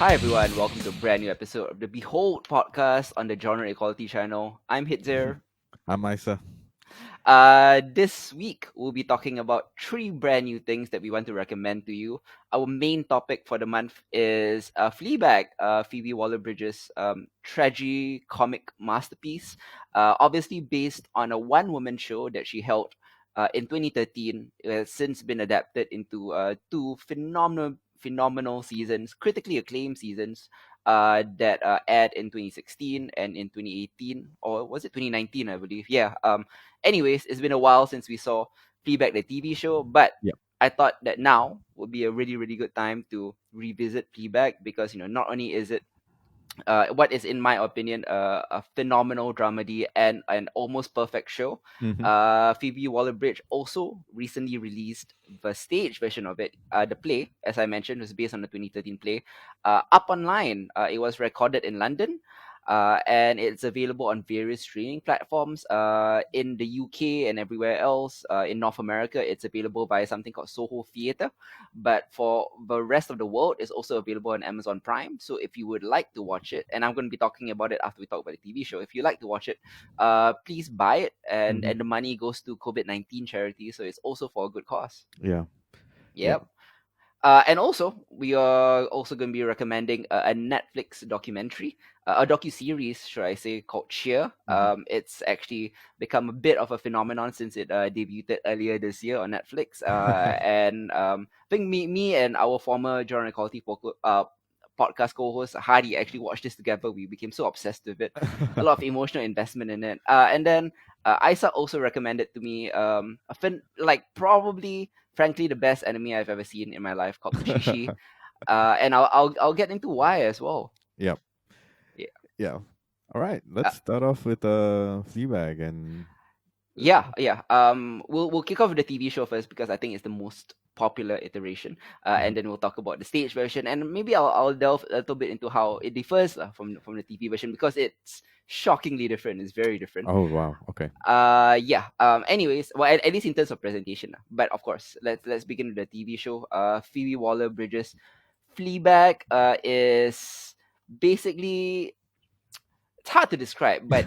Hi everyone, welcome to a brand new episode of the Behold podcast on the Genre Equality channel. I'm Hitzer. I'm Isa. This week we'll be talking about three brand new things that we want to recommend to you. Our main topic for the month is Fleabag, Phoebe Waller-Bridge's tragicomic masterpiece, obviously based on a one-woman show that she held in 2013. It has since been adapted into two phenomenal seasons, critically acclaimed seasons that aired in 2016 and in 2018, or was it 2019, I believe? Yeah. Anyways, it's been a while since we saw Fleabag, the TV show, but Yep. I thought that now would be a really good time to revisit Fleabag because not only is it what is in my opinion a phenomenal dramedy and an almost perfect show. hmm Phoebe Waller-Bridge also recently released the stage version of it. The play, as I mentioned, was based on the 2013 play. Up online, it was recorded in London. And it's available on various streaming platforms in the UK and everywhere else. In North America, it's available via something called Soho Theatre, but for the rest of the world, it's also available on Amazon Prime. So if you would like to watch it, and I'm going to be talking about it after we talk about the TV show, if you like to watch it, please buy it, and hmm the money goes to COVID-19 charity, so it's also for a good cause. Yeah. Yeah. Yep. And also, we are also going to be recommending a Netflix documentary, a docu-series, should I say, called Cheer. hmm It's actually become a bit of a phenomenon since it debuted earlier this year on Netflix. And I think me and our former Genre Equality podcast co-host Hardy actually watched this together. We became so obsessed with it. A lot of emotional investment in it. And then Isa also recommended to me like probably frankly the best anime I've ever seen in my life called Mushishi. And I'll get into why as well. Yep. Yeah. Yeah. All right. Uh, Let's start off with Fleabag and yeah. We'll kick off with the TV show first because I think it's the most popular iteration, and Mhm. then we'll talk about the stage version, and maybe I'll delve a little bit into how it differs from the TV version because it's shockingly different. It's very different. Oh wow. Okay. Yeah. Anyways, well, at least in terms of presentation, but of course, let's begin with the TV show. Phoebe Waller-Bridge's Fleabag is basically, it's hard to describe, but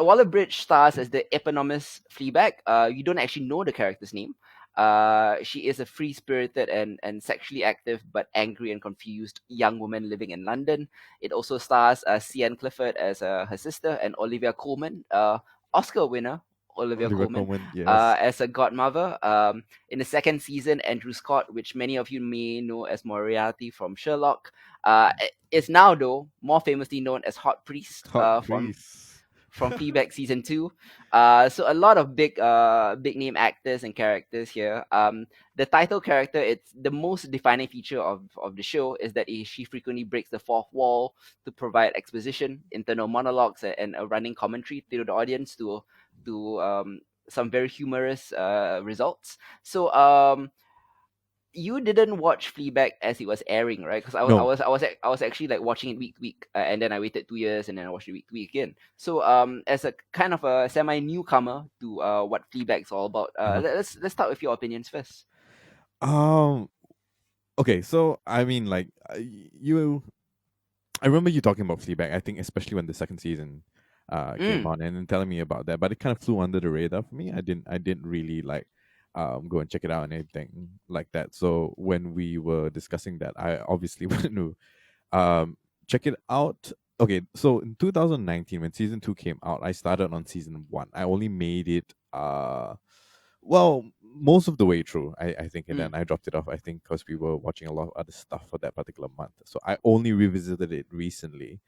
Waller-Bridge stars as the eponymous Fleabag. You don't actually know the character's name. She is a free-spirited and sexually active but angry and confused young woman living in London. It also stars Sian Clifford as her sister and Olivia Colman, Oscar winner Olivia Oliver Colman, Coleman. Yes. as a godmother. In the second season, Andrew Scott, which many of you may know as Moriarty from Sherlock, is now though more famously known as Hot Priest Hot from priest. Fleabag season two. So a lot of big name actors and characters here. The title character, it's the most defining feature of the show is that she frequently breaks the fourth wall to provide exposition, internal monologues, and a running commentary to the audience to some very humorous results. So you didn't watch Fleabag as it was airing, right? Because No. I was actually like watching it week to week, and then I waited 2 years, and then I watched it week to week again. So as a kind of a semi newcomer to what Fleabag's all about, Uh-huh. let's start with your opinions first. Um. Okay. So I mean, like you. I remember you talking about Fleabag. I think especially when the second season came Mm, on and then telling me about that, but it kind of flew under the radar for me. I didn't really like go and check it out and anything like that. So when we were discussing that, I obviously went to check it out. Okay, so in 2019 when season 2 came out, I started on season 1. I only made it well, most of the way through, I think, and then mm, I dropped it off. I think because we were watching a lot of other stuff for that particular month. So I only revisited it recently,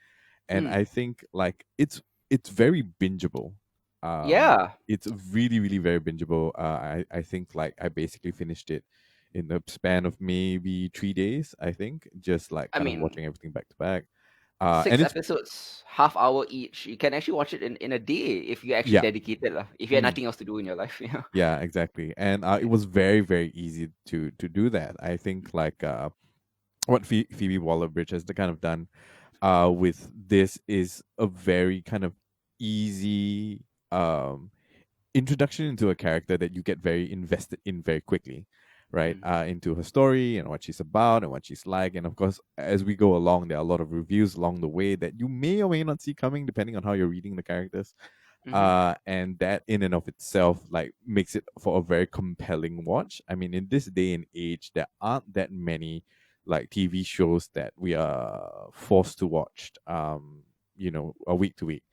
and mm. I think like it's very bingeable. Yeah, It's really very bingeable. I think like I basically finished it in the span of maybe 3 days. I think just like I kind of mean, watching everything back to back. six And it's episodes, half hour each. You can actually watch it in a day if you actually yeah. dedicated lah. If you had Mhm. nothing else to do in your life, yeah. Yeah, exactly. And it was very easy to do that. I think like what Phoebe Waller-Bridge has kind of done with this is a very kind of easy introduction into a character that you get very invested in very quickly. right? Mm. Into her story and what she's about and what she's like. And of course, as we go along, there are a lot of reviews along the way that you may or may not see coming, depending on how you're reading the characters. Mhm. And that in and of itself like makes it for a very compelling watch. I mean, in this day and age, there aren't that many like TV shows that we are forced to watch, a week to week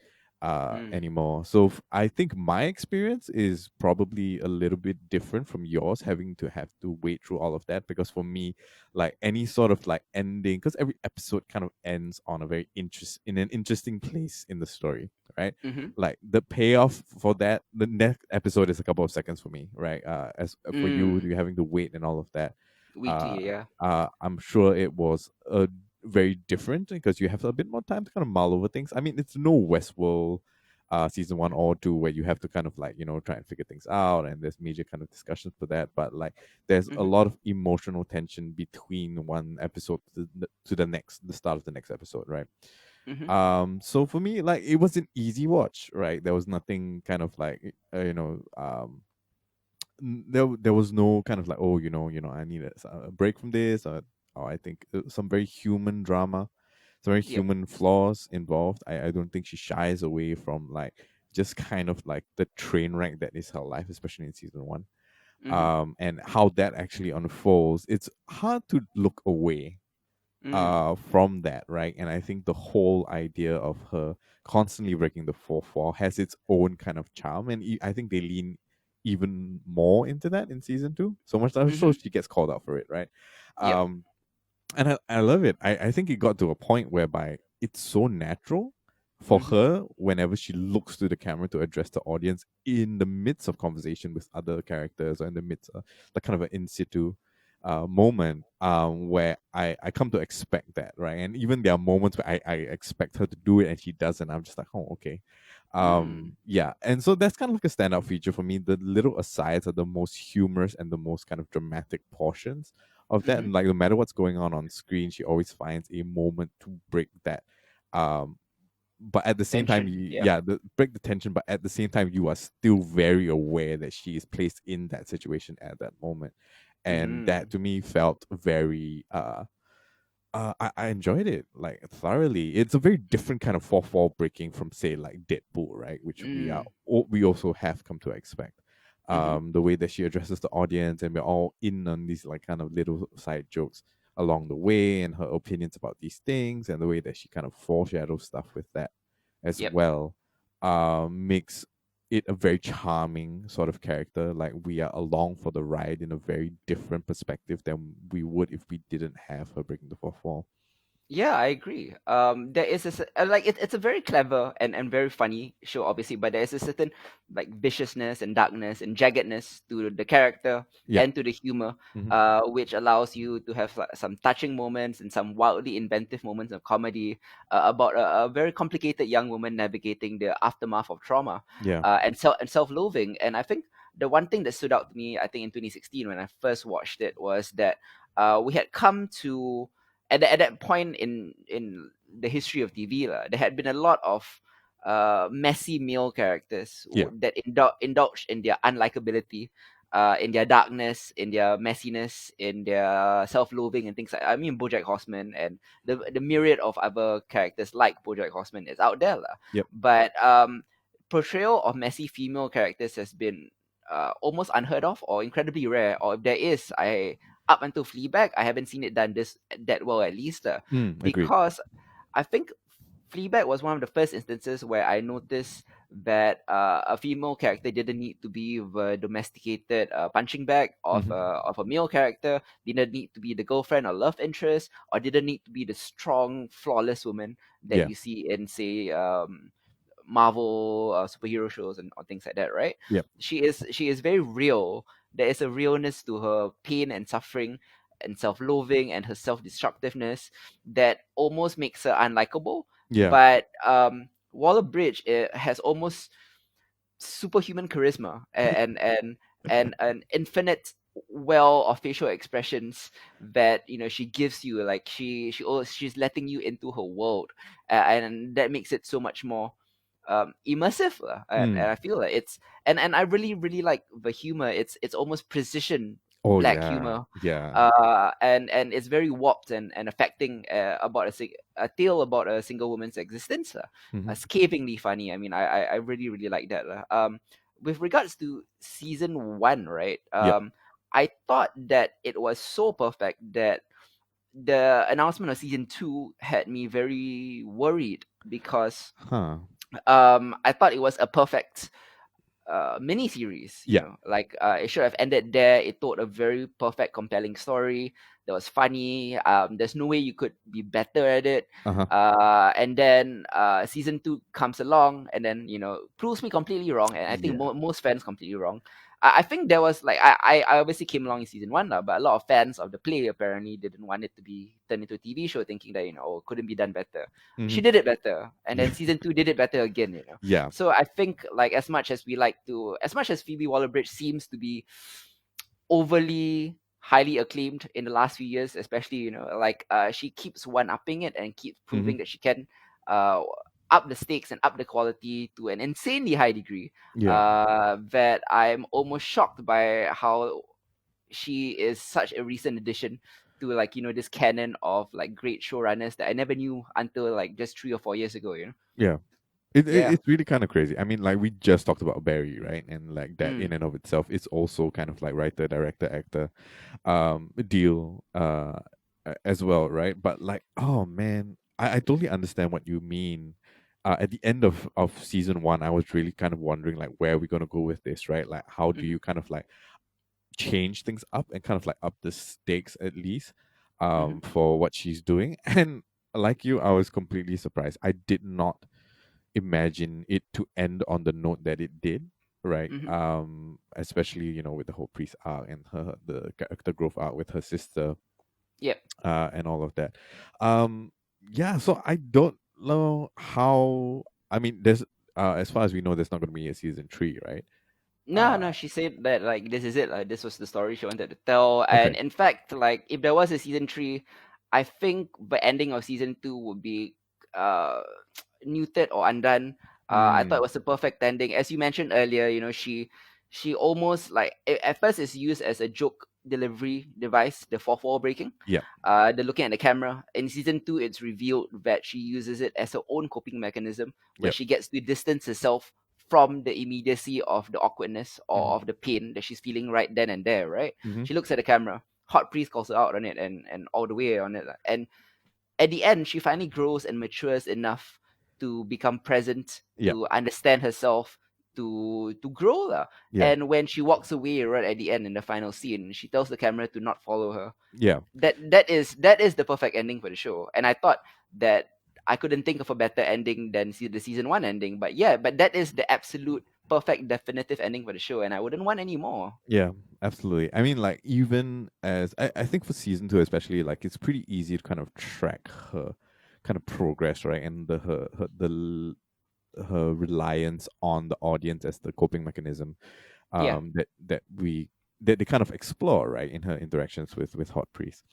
Mm. anymore. So I think my experience is probably a little bit different from yours, having to have to wait through all of that. Because for me, like any sort of like ending, because every episode kind of ends on a very in an interesting place in the story, right? Mhm. Like the payoff for that, the next episode is a couple of seconds for me, right? As for you, Mm. you having to wait and all of that. Uh, Weekly, yeah. I'm sure it was very different because you have a bit more time to kind of mull over things. I mean, it's no Westworld season 1 or 2 where you have to kind of like try and figure things out, and there's major kind of discussions for that. But like there's a Mhm. lot of emotional tension between one episode to the next, the start of the next episode, right? Mhm. So for me, like it was an easy watch, right? There was nothing kind of like there was no kind of like, oh, I need a break from this, or I think some very human drama, some very Yep. human flaws involved. I don't think she shies away from like just kind of like the train wreck that is her life, especially in season 1. Mhm. And how that actually unfolds, it's hard to look away Mm. from that, right? And I think the whole idea of her constantly breaking the fourth wall has its own kind of charm, and I think they lean even more into that in season 2, so much that so Mhm. she gets called out for it, right? Yep. um and I love it. I think it got to a point whereby it's so natural for Mhm. her whenever she looks to the camera to address the audience in the midst of conversation with other characters, or in the midst of like kind of an in situ moment, where I come to expect that, right? And even there are moments where I expect her to do it and she doesn't. I'm just like, oh, okay. Mm. Yeah. And so that's kind of like a standout feature for me. The little asides are the most humorous and the most kind of dramatic portions of that. Mhm. And like no matter what's going on screen, she always finds a moment to break that. Um, but at the same time, Tension. Yep. yeah, break the tension. But at the same time, you are still very aware that she is placed in that situation at that moment, and that Mhm. to me felt very I enjoyed it like thoroughly. It's a very Mhm. different kind of fourth wall breaking from say like Deadpool, right? Which Mm. we also have come to expect. Mhm. The way that she addresses the audience, and we're all in on these like kind of little side jokes along the way, and her opinions about these things, and the way that she kind of foreshadows stuff with that as Yep. well, makes it a very charming sort of character. Like we are along for the ride in a very different perspective than we would if we didn't have her breaking the fourth wall. Yeah, I agree. There is like it's a very clever and very funny show, obviously, but there is a certain like viciousness and darkness and jaggedness to the character Yeah. and to the humor, Hmm. which allows you to have like, some touching moments and some wildly inventive moments of comedy about a very complicated young woman navigating the aftermath of trauma Yeah. and self-loathing. And I think the one thing that stood out to me, I think in 2016 when I first watched it, was that we had come to at that point in the history of TV, there had been a lot of messy male characters Yeah. that indulged in their unlikability, in their darkness, in their messiness, in their self-loathing and things like. I mean, BoJack Horseman and the myriad of other characters like BoJack Horseman is out there, lah. Yep. But portrayal of messy female characters has been almost unheard of or incredibly rare. Or if there is, I up until Fleabag, I haven't seen it done this that well at least, Agreed. because I think Fleabag was one of the first instances where I noticed that a female character didn't need to be the domesticated punching bag Hmm. of a male character, didn't need to be the girlfriend or love interest, or didn't need to be the strong, flawless woman that Yeah. you see in, say, Marvel superhero shows and or things like that, right? Yep. She is very real. There is a realness to her pain and suffering and self-loathing and her self-destructiveness that almost makes her unlikable. Yeah. But Waller-Bridge has almost superhuman charisma and an infinite well of facial expressions that she gives you, like she's letting you into her world, and that makes it so much more immersive, and Mm. I feel like it's and I really really like the humor. It's almost precision Oh black yeah, humor, yeah. and it's very warped and affecting about a tale about a single woman's existence. Hmm. Scathingly funny. I mean, I really really like that. With regards to season one, right? Yep. I thought that it was so perfect that the announcement of season two had me very worried because Huh. I thought it was a perfect mini series. Yeah. Like it should have ended there. It told a very perfect, compelling story that was funny. There's no way you could be better at it. Uh huh. And then season two comes along, and then proves me completely wrong, and I think Yeah. most fans completely wrong. I think there was like I obviously came along in season one, lah, but a lot of fans of the play apparently didn't want it to be turned into a TV show, thinking that oh, couldn't be done better. She Hmm. did it better, and Yeah. then season two did it better again. Yeah. So I think like as much as Phoebe Waller-Bridge seems to be overly highly acclaimed in the last few years, especially like she keeps one upping it and keeps Hmm. proving that she can uh up the stakes and up the quality to an insanely high degree. Yeah. That I'm almost shocked by how she is such a recent addition to like this canon of like great showrunners that I never knew until like just 3 or 4 years ago. Yeah. Yeah. It's really kind of crazy. I mean, like we just talked about Barry, right? And like that in Mm. and of itself, it's also kind of like writer, director, actor, deal, as well, right? But like, oh man, I totally understand what you mean. At the end of season one, I was really kind of wondering like where are we gonna go with this, right? Like, how do Hmm. you kind of like change things up and kind of like up the stakes at least, Hmm. for what she's doing? And like you, I was completely surprised. I did not imagine it to end on the note that it did, right? Hmm. Especially with the whole priest arc and the character growth arc with her sister, Yep. and all of that. um yeah, so I don't know how. I mean, there's as far as we know, there's not going to be a season 3, right? No, uh no, she said that like this is it. Like this was the story she wanted to tell, okay. and in fact, like if there was a season three, I think the ending of season two would be uh neutered or undone. I thought Mm, it was a perfect ending, as you mentioned earlier. She almost like at first it's used as a joke delivery device, the fourth wall breaking. yeah. The looking at the camera. In season two, it's revealed that she uses it as her own coping mechanism, where Yep. she gets to distance herself from the immediacy of the awkwardness or Hmm. of the pain that she's feeling right then and there, right? Hmm. She looks at the camera. Hot Priest calls her out on it and all the way on it. And at the end, she finally grows and matures enough to become present, Yeah. to understand herself, to grow. Lah. Yeah. And when she walks away right at the end in the final scene, she tells the camera to not follow her. Yeah. That is the perfect ending for the show. And I thought that I couldn't think of a better ending than the season one ending. But yeah, but that is the absolute perfect definitive ending for the show, and I wouldn't want any more. Yeah, absolutely. I mean, like, even as I think for season two, especially, like, it's pretty easy to kind of track her kind of progress, right? And her reliance on the audience as the coping mechanism, Yeah. that they kind of explore, right, in her interactions with Hot Priest.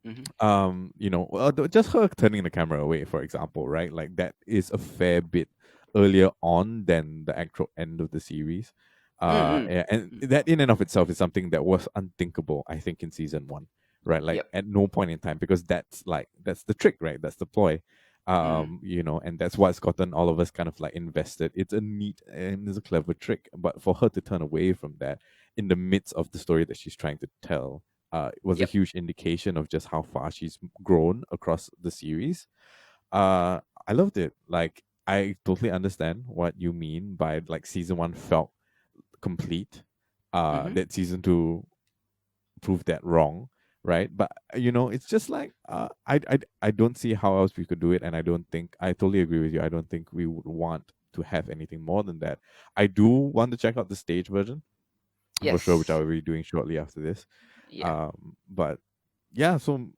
Mm-hmm. Well, just her turning the camera away, for example, right? Like that is a fair bit earlier on than the actual end of the series. Mm-hmm. And that in and of itself is something that was unthinkable, I think, in season one, right? Like Yep. at no point in time, because that's the trick, right? That's the ploy. Mm. And that's what's gotten all of us kind of like invested. It's a neat and it's a clever trick, but for her to turn away from that in the midst of the story that she's trying to tell, it was a Yep. huge indication of just how far she's grown across the series. I loved it. Like, I totally understand what you mean by like season one felt complete. Mm-hmm. That season two proved that wrong, right? But it's just like, I don't see how else we could do it, and I totally agree with you. I don't think we would want to have anything more than that. I do want to check out the stage version for sure, which I Yes. will be doing shortly after this. Yeah. But yeah, so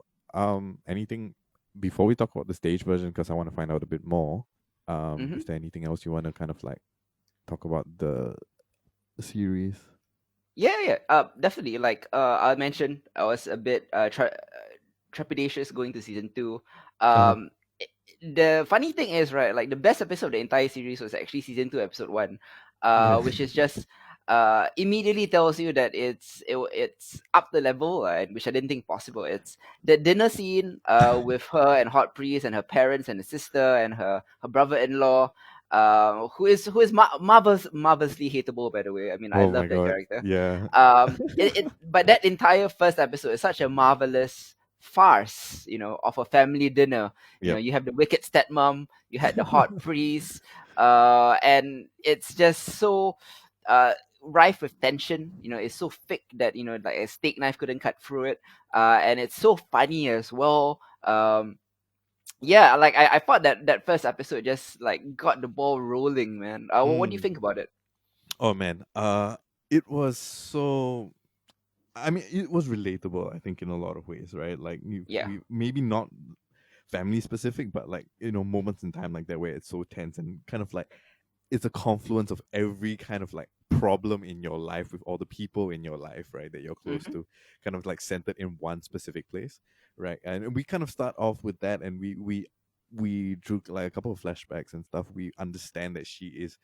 anything before we talk about the stage version, because I want to find out a bit more. Mm-hmm. Is there anything else you want to kind of like talk about the series? Yeah, yeah. Definitely. Like, I mentioned, I was a bit trepidatious going to season two. Uh-huh. Um, the funny thing is, right, like the best episode of the entire series was actually season two, episode one, Yeah. which is just immediately tells you that it's up the level, which I didn't think possible. It's the dinner scene with her and Hot Priest and her parents and her sister and her brother-in-law, who is marvelously hateable, by the way. I mean, I Oh love my that god. character. Yeah. But that entire first episode is such a marvelous farce, of a family dinner. Yep. You have the wicked stepmom, you had the hot priest, and it's just so uh rife with tension. It's so thick that like a steak knife couldn't cut through it. And it's so funny as well. Yeah, like I thought that first episode just like got the ball rolling, man. What do you Mm. think about it? Oh man. It was so. I mean, it was relatable. I think in a lot of ways, right? Like Yeah. we maybe not family specific, but like moments in time like that where it's so tense and kind of like it's a confluence of every kind of like problem in your life with all the people in your life, right, that you're close Mm-hmm. to, kind of like centered in one specific place, right? And we kind of start off with that, and we drew like a couple of flashbacks and stuff. We understand that she is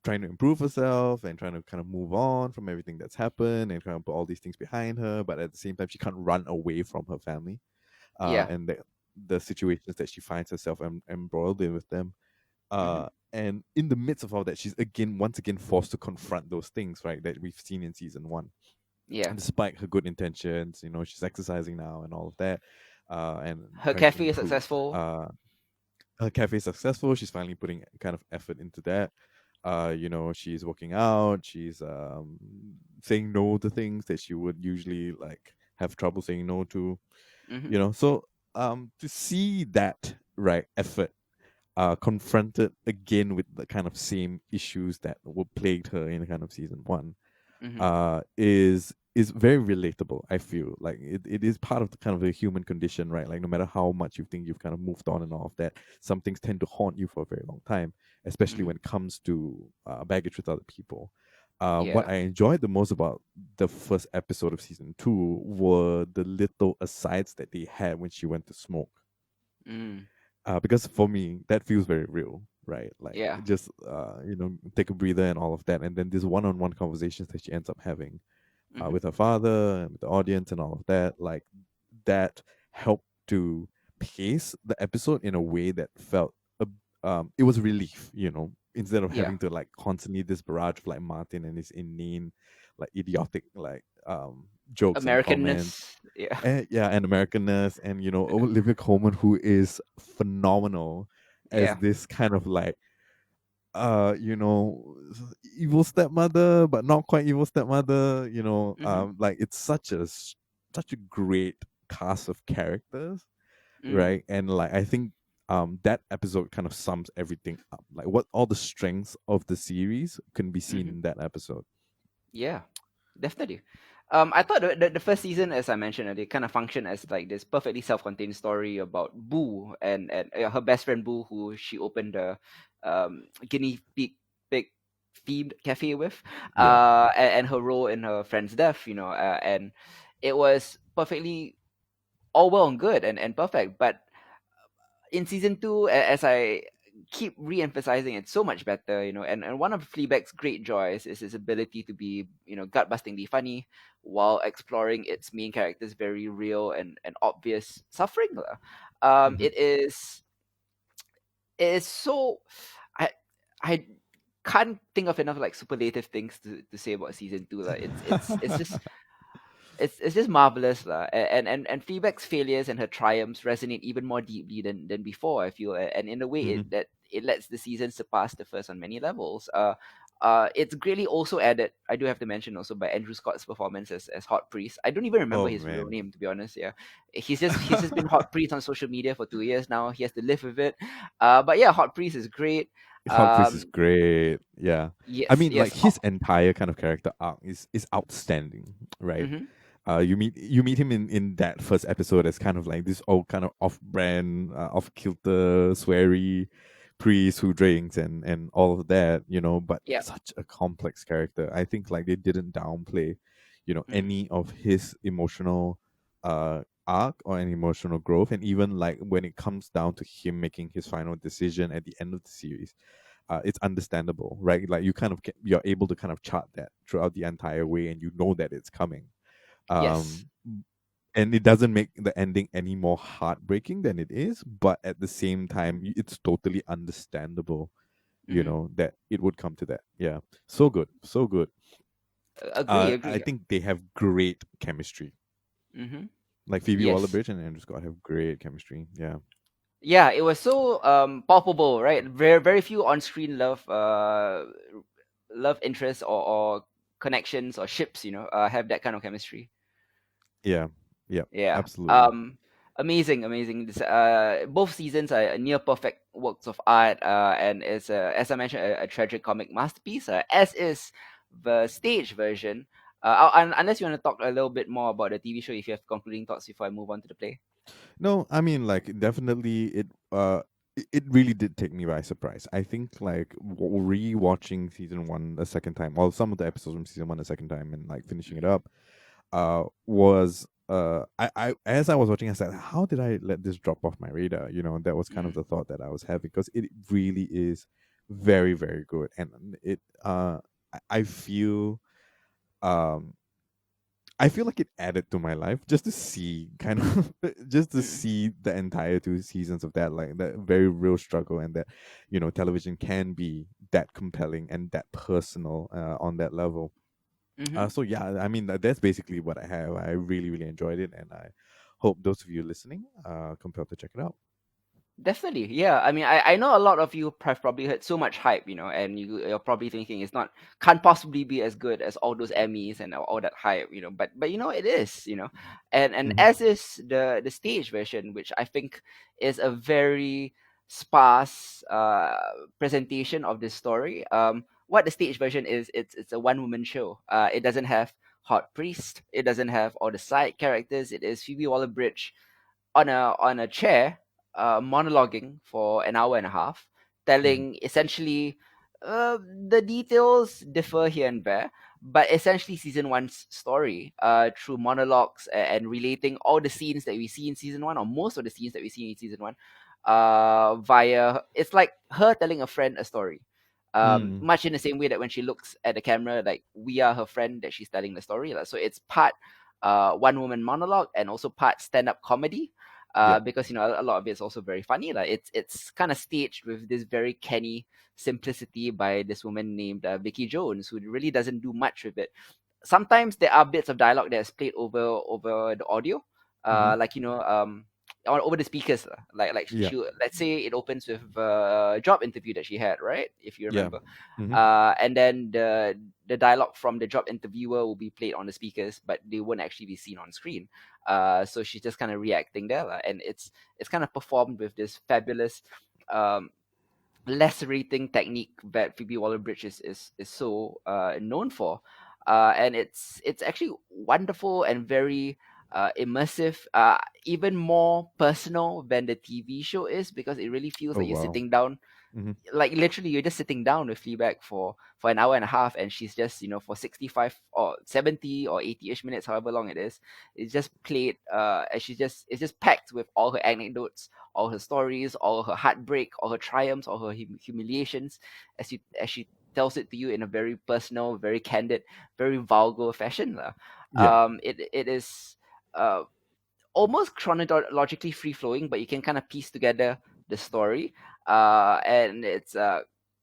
trying to improve herself and trying to kind of move on from everything that's happened and kind of put all these things behind her, but at the same time she can't run away from her family, Yeah. and the situations that she finds herself embroiled in with them. Mm-hmm. And in the midst of all that, she's once again forced to confront those things, right, that we've seen in season one. Yeah. Despite her good intentions, she's exercising now and all of that, and Her trying to cafe is improve. successful. Her cafe is successful. She's finally putting kind of effort into that. She's working out. She's saying no to things that she would usually like have trouble saying no to. Mm-hmm. So to see that right effort confronted again with the kind of same issues that were plagued her in kind of season one, Mm-hmm. is very relatable. I feel like it is part of the kind of the human condition, right? Like no matter how much you think you've kind of moved on and all of that, some things tend to haunt you for a very long time, especially Mm-hmm. when it comes to baggage with other people. What Yeah. I enjoyed the most about the first episode of season two were the little asides that they had when she went to smoke, Mm. because for me that feels very real, right? Like Yeah. just take a breather and all of that, and then these one-on-one conversations that she ends up having Mm-hmm. with her father and with the audience and all of that, like that helped to pace the episode in a way that felt it was relief, instead of Yeah. having to like constantly this barrage of like Martin and his inane, like idiotic, like jokes and comments, Americanness. Yeah. and yeah, and Americanness, and Olivia Colman, who is phenomenal as Yeah. this kind of like you know evil stepmother, but not quite evil stepmother. Mm-hmm. Like it's such a great cast of characters, Mm. right? And like I think that episode kind of sums everything up. Like what all the strengths of the series can be seen Mm-hmm. in that episode. Yeah. Definitely. I thought the first season, as I mentioned, they kind of function as like this perfectly self-contained story about Boo and her best friend Boo, who she opened the guinea pig themed cafe with, Yeah. and her role in her friend's death, and it was perfectly all well and good and perfect. But in season two, as I keep re-emphasizing, it's so much better, and one of Fleabag's great joys is his ability to be, gut-bustingly funny while exploring its main character's very real and obvious suffering lah. um Hmm. it is it is so I I can't think of enough like superlative things to say about season two lah. It's just it's just marvelous lah. And Fleabag's failures and her triumphs resonate even more deeply than before, I feel. And in a way Hmm. it lets the season surpass the first on many levels. It's greatly also added, I do have to mention also, by Andrew Scott's performance as Hot Priest. I don't even remember Oh his real man. name, to be honest. Yeah, he's just been Hot Priest on social media for 2 years now. He has to live with it. But yeah, Hot Priest is great. Hot Priest is Um, great. Yeah. I yes, mean, like yes. his entire kind of character arc is outstanding, right? Mm-hmm. You meet him in that first episode as kind of like this old kind of off-brand, off-kilter, sweary priest who drinks and all of that, but Yeah. such a complex character. I think like they didn't downplay, Mm-hmm. any of his emotional arc or any emotional growth. And even like when it comes down to him making his final decision at the end of the series, it's understandable, right? Like you kind of you're able to kind of chart that throughout the entire way, and you know that it's coming. Yes. Um, and it doesn't make the ending any more heartbreaking than it is, but at the same time, it's totally understandable, Hmm. that it would come to that. Yeah, so good, so good. Agree. I Agree. think they have great chemistry. Hmm. Like Phoebe Yes. Waller-Bridge and Andrew Scott have great chemistry. Yeah. Yeah, it was so palpable, right? Very few on-screen love interests or connections or ships, have that kind of chemistry. Yeah. Yeah. Yeah. Absolutely. Amazing, amazing. Both seasons are near perfect works of art, and it's as I mentioned, a tragic comic masterpiece. As is the stage version. Unless you want to talk a little bit more about the TV show, if you have concluding thoughts before I move on to the play. No, I mean, like, definitely it really did take me by surprise. I think, like, re-watching season one a second time, or some of the episodes from season one a second time, and like finishing it Hmm. up, was I as I was watching, I said, how did I let this drop off my radar? That was kind of Hmm. the thought that I was having, because it really is very, very good. And I feel, um I feel like it added to my life just to see kind of just to Hmm. see the entire two seasons of that, like that very real struggle, and that television can be that compelling and that personal, on that level. Hmm. So yeah, I mean, that's basically what I have. I really, really enjoyed it, and I hope those of you listening compelled to check it out. Definitely, yeah. I mean, I know a lot of you have probably heard so much hype, and you're probably thinking it's not can't possibly be as good as all those Emmys and all that hype, But it is, and Hmm. as is the stage version, which I think is a very sparse presentation of this story. What the stage version is, it's a one woman show. It doesn't have hot priest. It doesn't have all the side characters. It is Phoebe Waller-Bridge on a chair, monologuing for an hour and a half, Hmm. telling essentially the details differ here and there, but essentially season one's story through monologues and relating all the scenes that we see in season one, or most of the scenes that we see in season one, via it's like her telling a friend a story. Mm. Much in the same way that when she looks at the camera, like we are her friend that she's telling the story. So it's part one woman monologue and also part stand up comedy, Yeah. because a lot of it's also very funny. Like it's kind of staged with this very canny simplicity by this woman named Vicky Jones, who really doesn't do much with it. Sometimes there are bits of dialogue that's played over the audio, Hmm. like over the speakers. Like Yeah. let's say it opens with a job interview that she had, right? If you Yeah. remember, Hmm. and then the dialogue from the job interviewer will be played on the speakers, but they won't actually be seen on screen. So she's just kind of reacting there, and it's kind of performed with this fabulous um, lacerating technique that Phoebe Waller-Bridge is so known for, and it's actually wonderful and very immersive, even more personal than the TV show is, because it really feels Oh like you're wow. sitting down, Hmm. like literally you're just sitting down with Fleabag for an hour and a half, and she's just for 65 or 70 or 80ish minutes, however long it is, it's just played, and it's just packed with all her anecdotes, all her stories, all her heartbreak, all her triumphs, all her humiliations, as she tells it to you in a very personal, very candid, very vulgar fashion. Yeah. It is uh almost chronologically free flowing, but you can kind of piece together the story. And it's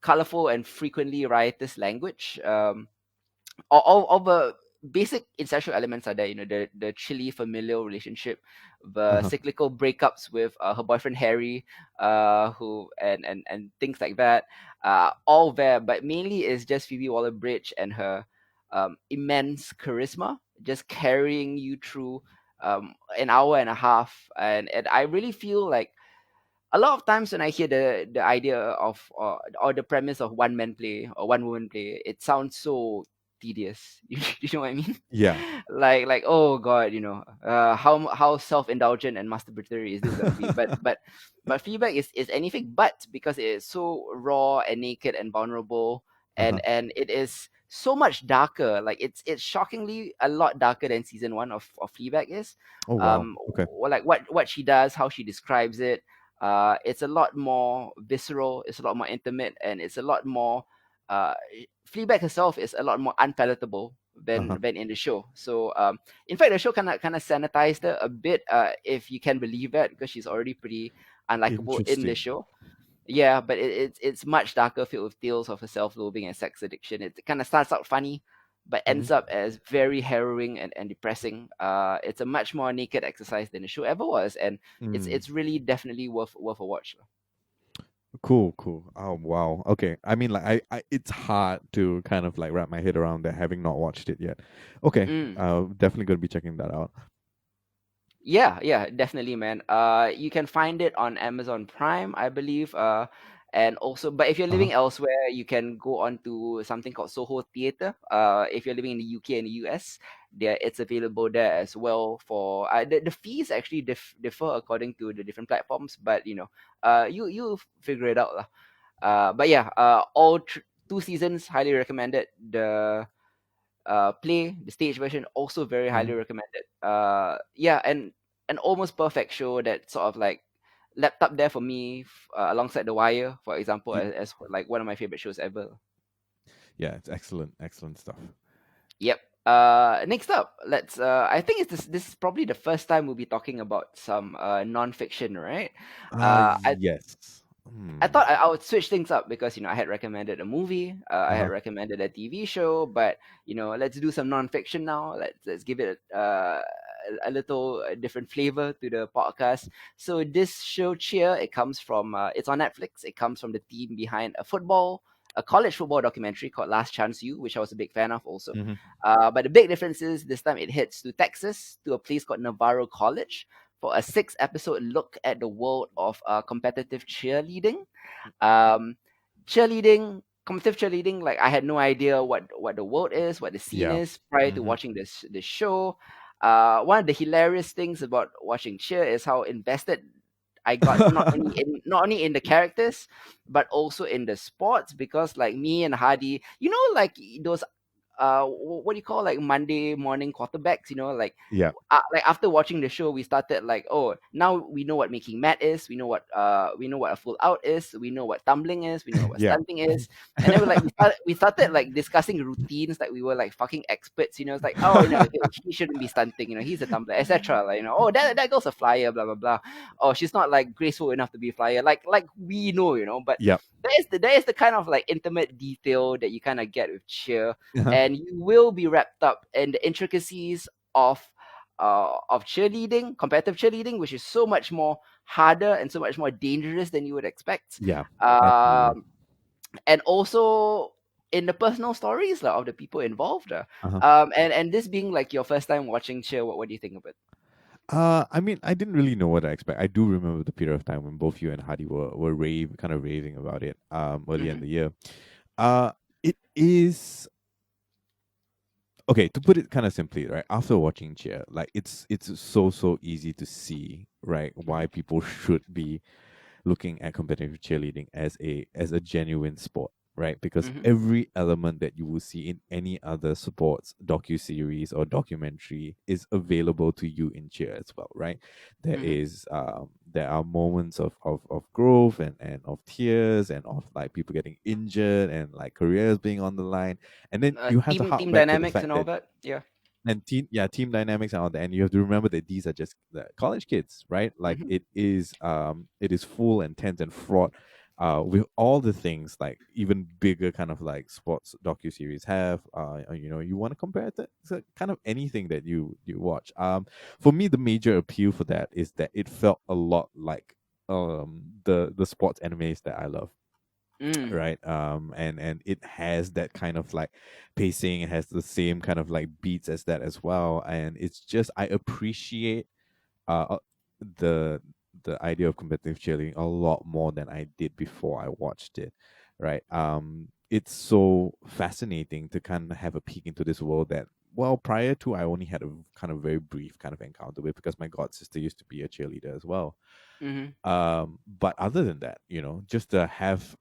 colorful and frequently riotous language. All the basic essential elements are there. The chilly familial relationship, the Uh-huh. cyclical breakups with her boyfriend Harry, who and things like that. All there, but mainly is just Phoebe Waller-Bridge and her immense charisma, just carrying you through an hour and a half, and I really feel like a lot of times when I hear the idea of or the premise of one man play or one woman play, it sounds so tedious. You know what I mean? Yeah. Like oh god, how self indulgent and masturbatory is this gonna be? But feedback is anything but, because it is so raw and naked and vulnerable, Uh-huh. and it is so much darker. Like it's shockingly a lot darker than season one of Fleabag is. Oh wow. Okay. Like what she does, how she describes it, It's a lot more visceral, it's a lot more intimate, and it's a lot more. Uh, Fleabag herself is a lot more unpalatable Uh-huh. than in the show. So in fact, the show kind of sanitized her a bit, if you can believe that, because she's already pretty unlikable in the Interesting. show. Yeah, but it's much darker, filled with tales of her self-loathing and sex addiction. It kind of starts out funny, but ends Mhm. up as very harrowing and depressing. It's a much more naked exercise than the show ever was, and Mm. it's really definitely worth a watch. Cool, cool. Oh wow. Okay. I mean, like, it's hard to kind of like wrap my head around that, having not watched it yet. Okay. Mm. Definitely gonna be checking that out. Yeah, yeah, definitely, man. You can find it on Amazon Prime, I believe. And also, but if you're Uh-huh. living elsewhere, you can go on to something called Soho Theatre. If you're living in the UK and the US, there it's available there as well. For the fees actually differ according to the different platforms, but you figure it out lah. But yeah, two seasons highly recommended. The stage version, also very highly Mhm. recommended. Yeah, and an almost perfect show that sort of like leapt up there for me, alongside The Wire, for example, Ye- as like one of my favorite shows ever. Yeah, it's excellent, excellent stuff. Yep. Next up, let's. I think it's this is probably the first time we'll be talking about some non-fiction, right? I Yes. I Hmm. thought I would switch things up because I had recommended a movie, I had Uh-huh. recommended a TV show, but let's do some nonfiction now. Let's give it a little different flavor to the podcast. So this show, Cheer, it comes from it's on Netflix. It comes from the team behind a college football documentary called Last Chance U, which I was a big fan of also. Hmm. But the big difference is this time it hits to Texas, to a place called Navarro College, for a 6 episode look at the world of competitive cheerleading. Um, Competitive cheerleading, like I had no idea what the world is, what the scene Yeah. is prior to Hmm. watching this show. One of the hilarious things about watching cheer is how invested I got, not only in the characters but also in the sports, because like me and Hadi, like those what do you call, like Monday morning quarterbacks, Yeah. like after watching the show we started like, oh, now we know what making mat is, we know what a full out is, we know what tumbling is, we know what Yeah. stunting is. And then we started like discussing routines, like we were like fucking experts. It's like, oh, he shouldn't be stunting, he's a tumbler, etc. Like, oh, that girl's a flyer, blah blah blah. Oh, she's not like graceful enough to be a flyer, like we know, but Yeah. there is the kind of like intimate detail that you kind of get with cheer, Uh-huh. and you will be wrapped up in the intricacies of cheerleading, competitive cheerleading, which is so much more harder and so much more dangerous than you would expect. Yeah. Absolutely. Um, and also in the personal stories lah, of the people involved. Uh-huh. And this being like your first time watching cheer, what do you think of it? I mean, I didn't really know what to expect. I do remember the period of time when both you and Hadi were kind of raving about it earlier in Mm-hmm, the year. Uh it is okay, to put it kind of simply, right? After watching Cheer, like, it's so easy to see, right, why mm-hmm, people should be looking at competitive cheerleading as a genuine sport, right? Because mm-hmm, every element that you will see in any other sports docu-series or documentary is available to you in cheer as well, right? mm-hmm. There are moments of growth and of tears and of like people getting injured and like careers being on the line. And then you have to hark Team back to the dynamics and fact all that that. Yeah. team dynamics and all that, and you have to remember that these are just the college kids, right? Like, Mm-hmm, it is full and tense and fraught with all the things like even bigger kind of like sports docu-series have. You want to compare it to kind of anything that you watch. For me, the major appeal for that is that it felt a lot like the sports animes that I love, mm, right? And it has that kind of like pacing. It has the same kind of like beats as that as well, and it's just, I appreciate the the idea of competitive cheerleading a lot more than I did before I watched it, right? It's so fascinating to kind of have a peek into this world that, well, prior to, I only had a kind of very brief kind of encounter with, because my god sister used to be a cheerleader as well. mm-hmm, But other than that, just to have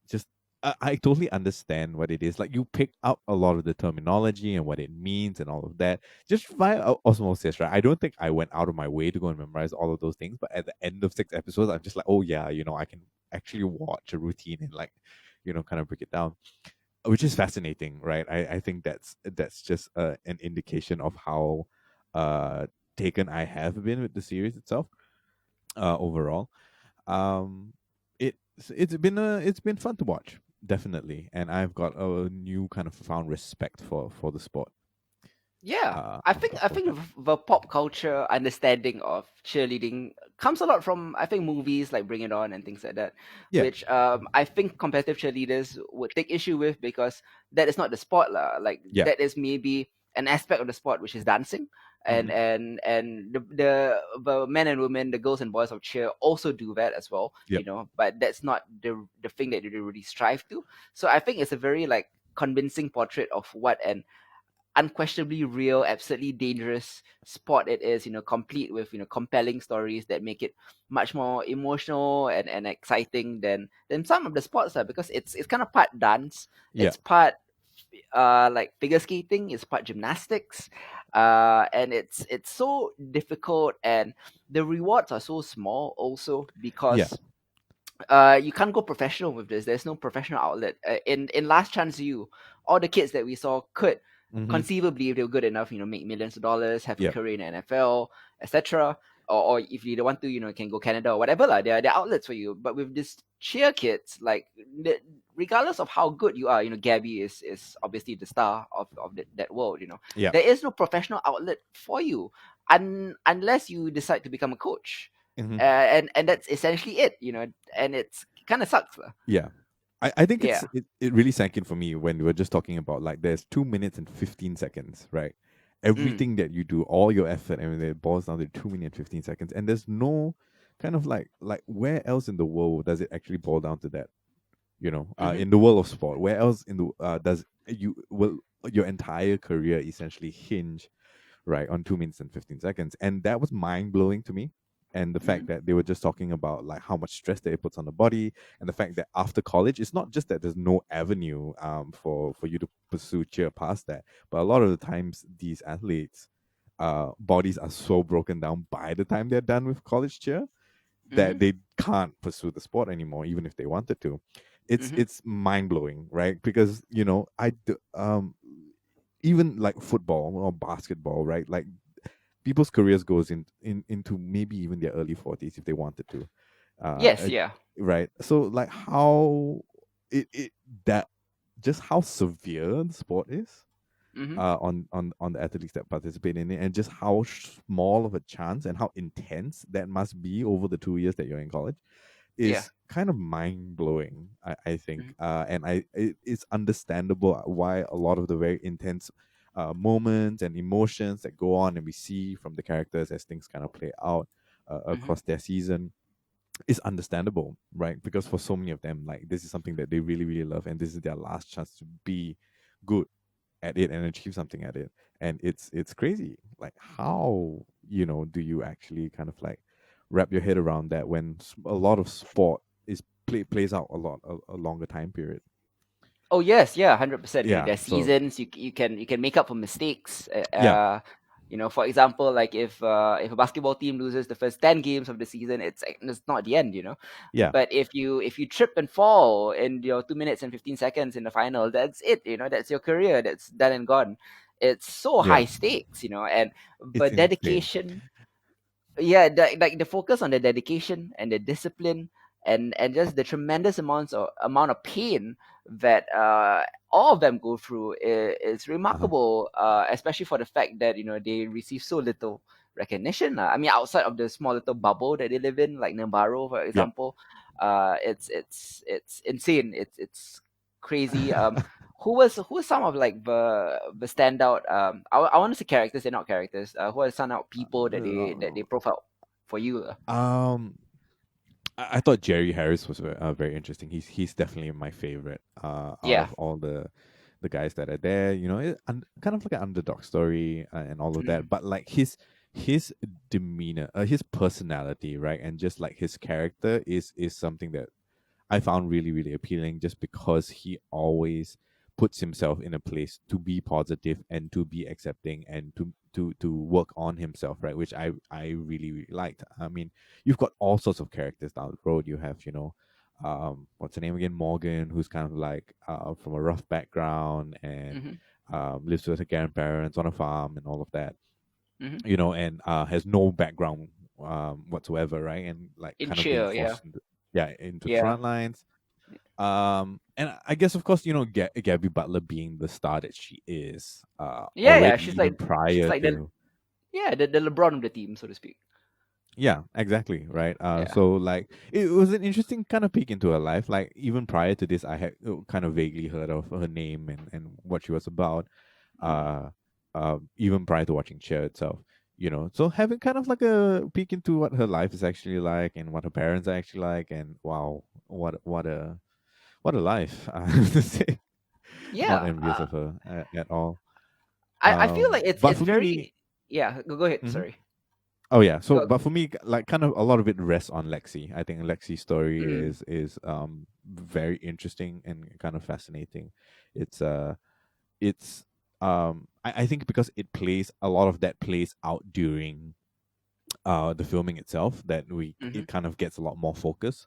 just I totally understand what it is. Like you pick up a lot of the terminology and what it means and all of that just via osmosis, right? I don't think I went out of my way to go and memorize all of those things, but at the end of 6 episodes, I'm just like, oh yeah, I can actually watch a routine and like, kind of break it down, which is Mhm. fascinating, right? I think that's just an indication of how uh taken I have been with the series itself overall. um it's been fun to watch, definitely, and I've got a new kind of profound respect for the sport Yeah, I think of I course. think the pop culture understanding of cheerleading comes a lot from, I think, movies like Bring It On and things like that, Yeah. which I think competitive cheerleaders would take issue with because that is not the sport lah. Like Yeah. that is maybe an aspect of the sport which is dancing, and Hmm. the men and women, the girls and boys of cheer also do that as well, Yep. but that's not the thing that they really strive to. So I think it's a very like convincing portrait of what an unquestionably real, absolutely dangerous sport it is, complete with, compelling stories that make it much more emotional and exciting than some of the sports are, because it's kind of part dance, Yeah. it's part like figure skating, it's part gymnastics, and it's so difficult, and the rewards are so small also Yeah. because you can't go professional with this. There's no professional outlet. In Last Chance U, all the kids that we saw could Hmm. conceivably, if they were good enough, make millions of dollars, have a Yep. career in the NFL, etc. Or if you don't want to, can go Canada or whatever lah. There are outlets for you. But with this cheer kids, like regardless of how good you are, Gabby is obviously the star of that world. Yeah. There is no professional outlet for you, unless you decide to become a coach, Hmm. and that's essentially it, and it's kind of sucks. Yeah. I think Yeah. it really sank in for me when we were just talking about like there's 2 minutes and 15 seconds, right? Mm. Everything that you do, all your effort, everything, it boils down to 2 minutes and 15 seconds. And there's no kind of like where else in the world does it actually boil down to that? Mm-hmm. In the world of sport, where else in the does you will your entire career essentially hinge, right, on 2 minutes and 15 seconds? And that was mind blowing to me. And the Mm-hmm. fact that they were just talking about like how much stress that it puts on the body, and the fact that after college, it's not just that there's no avenue for you to pursue cheer past that, but a lot of the times these athletes bodies are so broken down by the time they're done with college cheer Mm-hmm. that they can't pursue the sport anymore, even if they wanted to. Mm-hmm. It's mind blowing, right? Because even like football or basketball, right? Like people's careers goes into maybe even their early 40s if they wanted to, Yes. uh, Yeah. right? So like how it that just how severe the sport is Mm-hmm. on the athletes that participate in it, and just how small of a chance and how intense that must be over the 2 years that you're in college Yeah. is kind of mind blowing. I Mm-hmm. think, and it's understandable why a lot of the very intense moments and emotions that go on and we see from the characters as things kind of play out Mm-hmm. across their season is understandable, right? Because for so many of them, like this is something that they really really love, and this is their last chance to be good at it and achieve something at it. And it's crazy, like how do you actually kind of like wrap your head around that when a lot of sport plays out a longer time period. Oh yes, yeah, 100%. Yeah, There are so seasons you can make up for mistakes. yeah. For example, like if a basketball team loses the first 10 games of the season, it's not the end. Yeah. But if you trip and fall in your 2 minutes and 15 seconds in the final, that's it. That's your career. That's done and gone. It's so Yeah, high stakes. And it's but insane. dedication, yeah, like the focus on the dedication and the discipline, and just the tremendous amount of pain that all of them go through is Uh-huh. remarkable, especially for the fact that they receive so little recognition. I mean, outside of the small little bubble that they live in, like Nembaro, for Yep. example, it's insane. It's crazy. Who are some of like the standout, I want to say characters, they're not characters, who are some out people that they profile for you? um I thought Jerry Harris was very interesting. He's definitely my favorite out Yeah. of all the guys that are there. Kind of like an underdog story and all of Mm, that. But like his demeanor, his personality, right, and just like his character is something that I found really, really appealing, just because he always puts himself in a place to be positive and to be accepting and to work on himself, right? Which I really, really liked. I mean, you've got all sorts of characters down the road. You have, what's her name again? Morgan, who's kind of like from a rough background, and Mm-hmm. lives with her grandparents on a farm and all of that, Mm-hmm. and has no background whatsoever, right? And like In kind of being cheer, yeah, forced into, yeah, into the yeah, front lines. And I guess, of course, Gabby Butler being the star that she is, yeah, yeah. already, even She's prior like the to, yeah the LeBron of the team, so to speak. yeah, exactly, right. Yeah. So like it was an interesting kind of peek into her life. Like even prior to this, I had kind of vaguely heard of her name and what she was about. Mm-hmm. Uh, Even prior to watching Cheer itself, so having kind of like a peek into what her life is actually like and what her parents are actually like, and wow, what a life! I have to say, not Yeah. envious of her at all. I feel like But it's for me, very yeah. Go ahead. mhm. Sorry. Oh yeah. So, Go. but for me, like kind of a lot of it rests on Lexi. I think Lexi's story Mm-hmm. is very interesting and kind of fascinating. It's uh it's I think because a lot of that plays out during the filming itself, that Mm-hmm. it kind of gets a lot more focus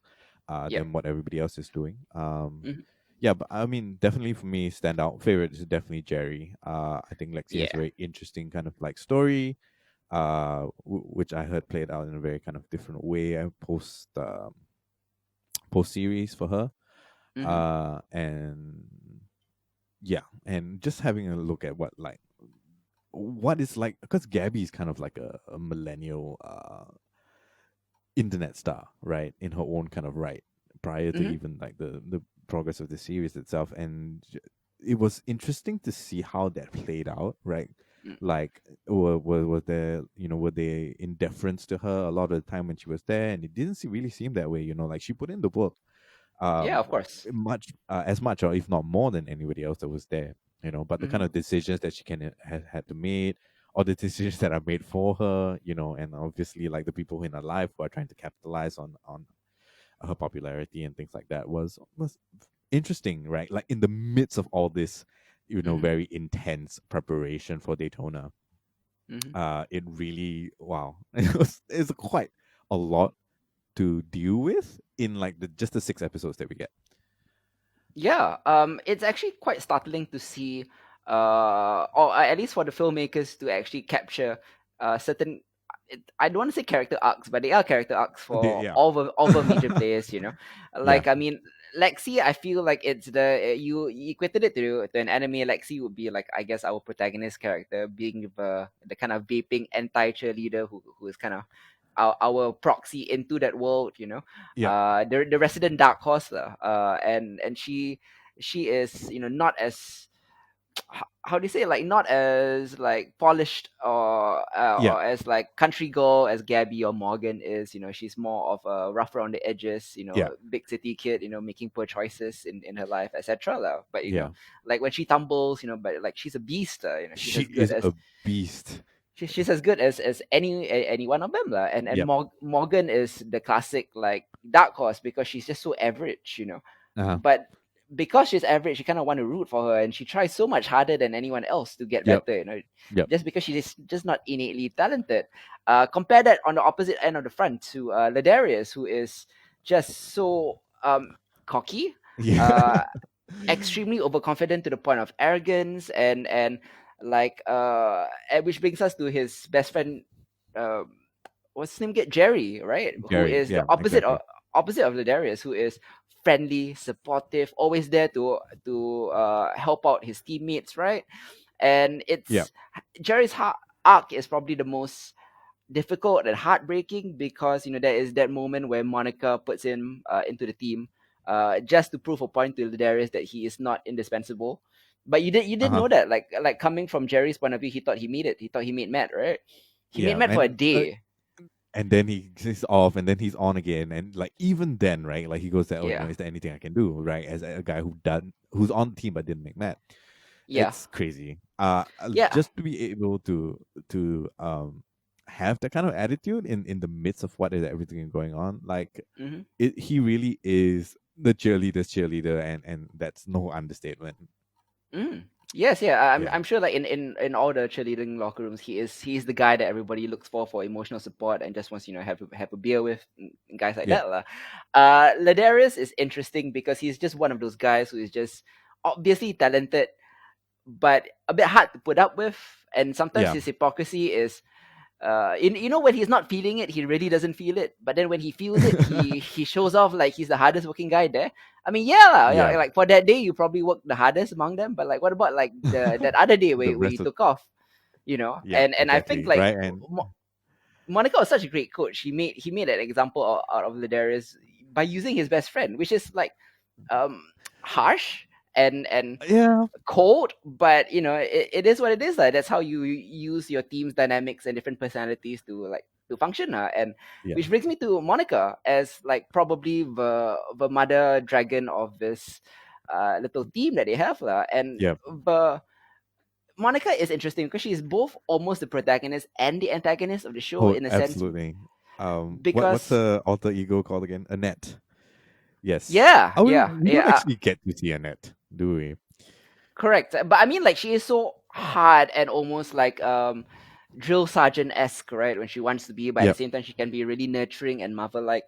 Yep. than what everybody else is doing. Mm-hmm. Yeah, but I mean, definitely for me, standout favorite is definitely Jerry. I think Lexi has a Yeah. very interesting kind of like story, which I heard played out in a very kind of different way, post series for her. Mm-hmm. And yeah, and just having a look at what is like, because Gabby is kind of like a millennial internet star, right, in her own kind of right, prior to Mm-hmm. even like the progress of the series itself. And it was interesting to see how that played out, right? Mm. Like, was there, were they in deference to her a lot of the time when she was there? And it didn't really seem that way, like she put in the work, Yeah. um Of course. much as much or if not more than anybody else that was there, but the Mm-hmm. kind of decisions that she had to make, or the decisions that are made for her, and obviously like the people in her life who are trying to capitalize on her popularity and things like that, was interesting, right? Like in the midst of all this, Mm-hmm. very intense preparation for Daytona, Mm-hmm. it really, wow, it's quite a lot to deal with in like just the 6 episodes that we get. Yeah, it's actually quite startling to see, or at least for the filmmakers to actually capture certain. I don't want to say character arcs, but they are character arcs for Yeah, all the major players. yeah, Like I mean, Lexi, I feel like it's you equated it to an anime. Lexi would be like, I guess, our protagonist character, being the kind of vaping anti cheerleader who is kind of our proxy into that world, yeah, the resident dark horse and she is not as how do you say, like not as like polished yeah, or as like country girl as Gabby or Morgan is. She's more of a rough around the edges, yeah, big city kid, making poor choices in her life, etc. But yeah. like when she tumbles, but like she's a beast. She's She as good is as a beast. she's as good as any one of them lah. And Yep. Morgan is the classic like dark horse because she's just so average, Uh-huh. but because she's average, you kind of want to root for her, and she tries so much harder than anyone else to get Yep. better. Yep. Just because she's just not innately talented. Compare that on the opposite end of the front to Ladarius, who is just so cocky. Yeah. Uh, Extremely overconfident to the point of arrogance and like which brings us to his best friend, um what's his name get Jerry, right, who Jerry. is the Yeah, exactly. opposite of the Darius, who is friendly, supportive, always there to help out his teammates, right? And Yeah. it's Jerry's arc is probably the most difficult and heartbreaking because there is that moment where Monica puts him into the team just to prove a point to Darius that he is not indispensable. But you did Uh-huh. know that, like coming from Jerry's point of view, he thought he made it. He thought he made Matt, right? He made Yeah. Matt for a day. And then he's off, and then he's on again, and like even then, right? Like he goes there, oh, Yeah, is there anything I can do, right? As a guy who's on the team but didn't make Matt. yeah, It's crazy. yeah. Just to be able to have that kind of attitude in the midst of what is everything going on, like Hmm. he really is. the cheerleader's cheerleader, and that's no understatement. Mm. Yes, yeah. I'm Yeah, I'm sure like in all the cheerleading locker rooms, he's the guy that everybody looks for emotional support and just wants have a beer with guys like yeah, that lah. Ladarius is interesting because he's just one of those guys who is just obviously talented but a bit hard to put up with, and sometimes yeah. his hypocrisy is when he's not feeling it, he really doesn't feel it. But then when he feels it, he shows off like he's the hardest working guy there. I mean, yeah, lah, yeah, Yeah, like for that day, you probably worked the hardest among them. But like, what about like that other day the where you rest of took off? You know, yeah, and I think exactly, like right, and Monaco was such a great coach. He made an example out of Ladarius by using his best friend, which is like um harsh and yeah, cold, but it is what it is. Like that's how you use your team's dynamics and different personalities to function. And yeah, which brings me to Monica as like probably the mother dragon of this little team that they have. And yeah. the Monica is interesting because she's both almost the protagonist and the antagonist of the show Oh, in a sense absolutely. What's because her alter ego called again? Annette. Yes. yeah, Oh, yeah, we don't yeah. actually get to see Annette, do we? Correct. But I mean, like, she is so hard and almost like drill sergeant esque, right? When she wants to be, but at the Yep. same time, she can be really nurturing and mother like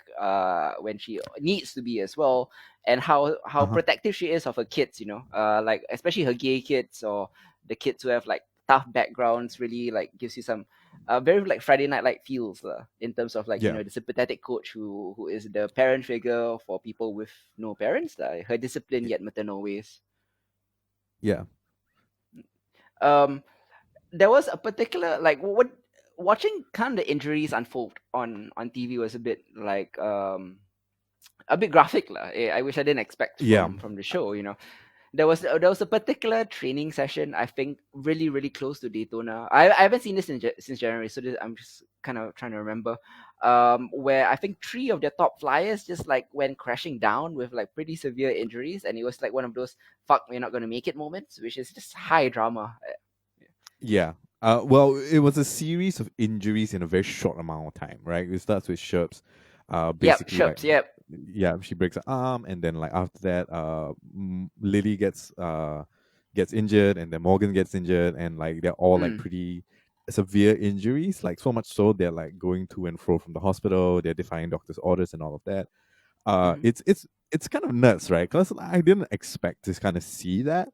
when she needs to be as well. And how Uh huh. protective she is of her kids, like especially her gay kids or the kids who have like tough backgrounds. Really like gives you some very like Friday Night Light feels in terms of like Yeah. the sympathetic coach who is the parent figure for people with no parents. Her discipline y- yet maternal ways. Yeah. Um, there was a particular like what watching kind of the injuries unfold on TV was a bit like a bit graphic lah. I wish I didn't expect Yeah. from the show. There was a particular training session I think really close to Daytona. I haven't seen this since January, so I'm just kind of trying to remember. Where I think three of their top flyers just like went crashing down with like pretty severe injuries, and it was like one of those "fuck, we're not gonna make it" moments, which is just high drama. Yeah. Well, it was a series of injuries in a very short amount of time, right? It starts with Sherps, Yep, basically like, Sherps, yep. yeah, she breaks her arm, and then like after that, Lily gets injured, and then Morgan gets injured, and like they're all like Mm, pretty severe injuries, like so much so they're like going to and fro from the hospital, they're defying doctors' orders and all of that. mhm, It's kind of nuts, right? Because I didn't expect to kind of see that.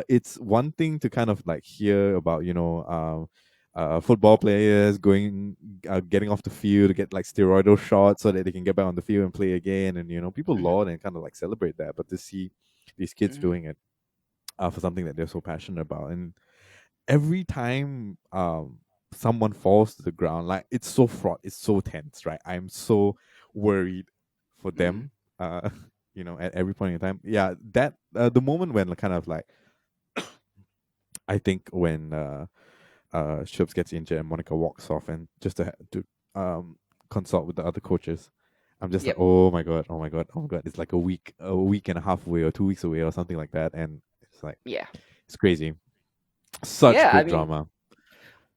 It's one thing to kind of like hear about, football players getting off the field to get like steroidal shots so that they can get back on the field and play again, and people mhm, laud and kind of like celebrate that. But to see these kids mhm, doing it for something that they're so passionate about, and every time someone falls to the ground, like it's so fraught, it's so tense, right? I'm so worried for mhm, them. At every point in time. Yeah, that the moment when kind of like I think when Ships gets injured and Monica walks off and just to consult with the other coaches. I'm just like, yep, oh my god, oh my god, oh my god. It's like a week and a half away or 2 weeks away or something like that. And it's like yeah, it's crazy. Such yeah. I good mean, drama.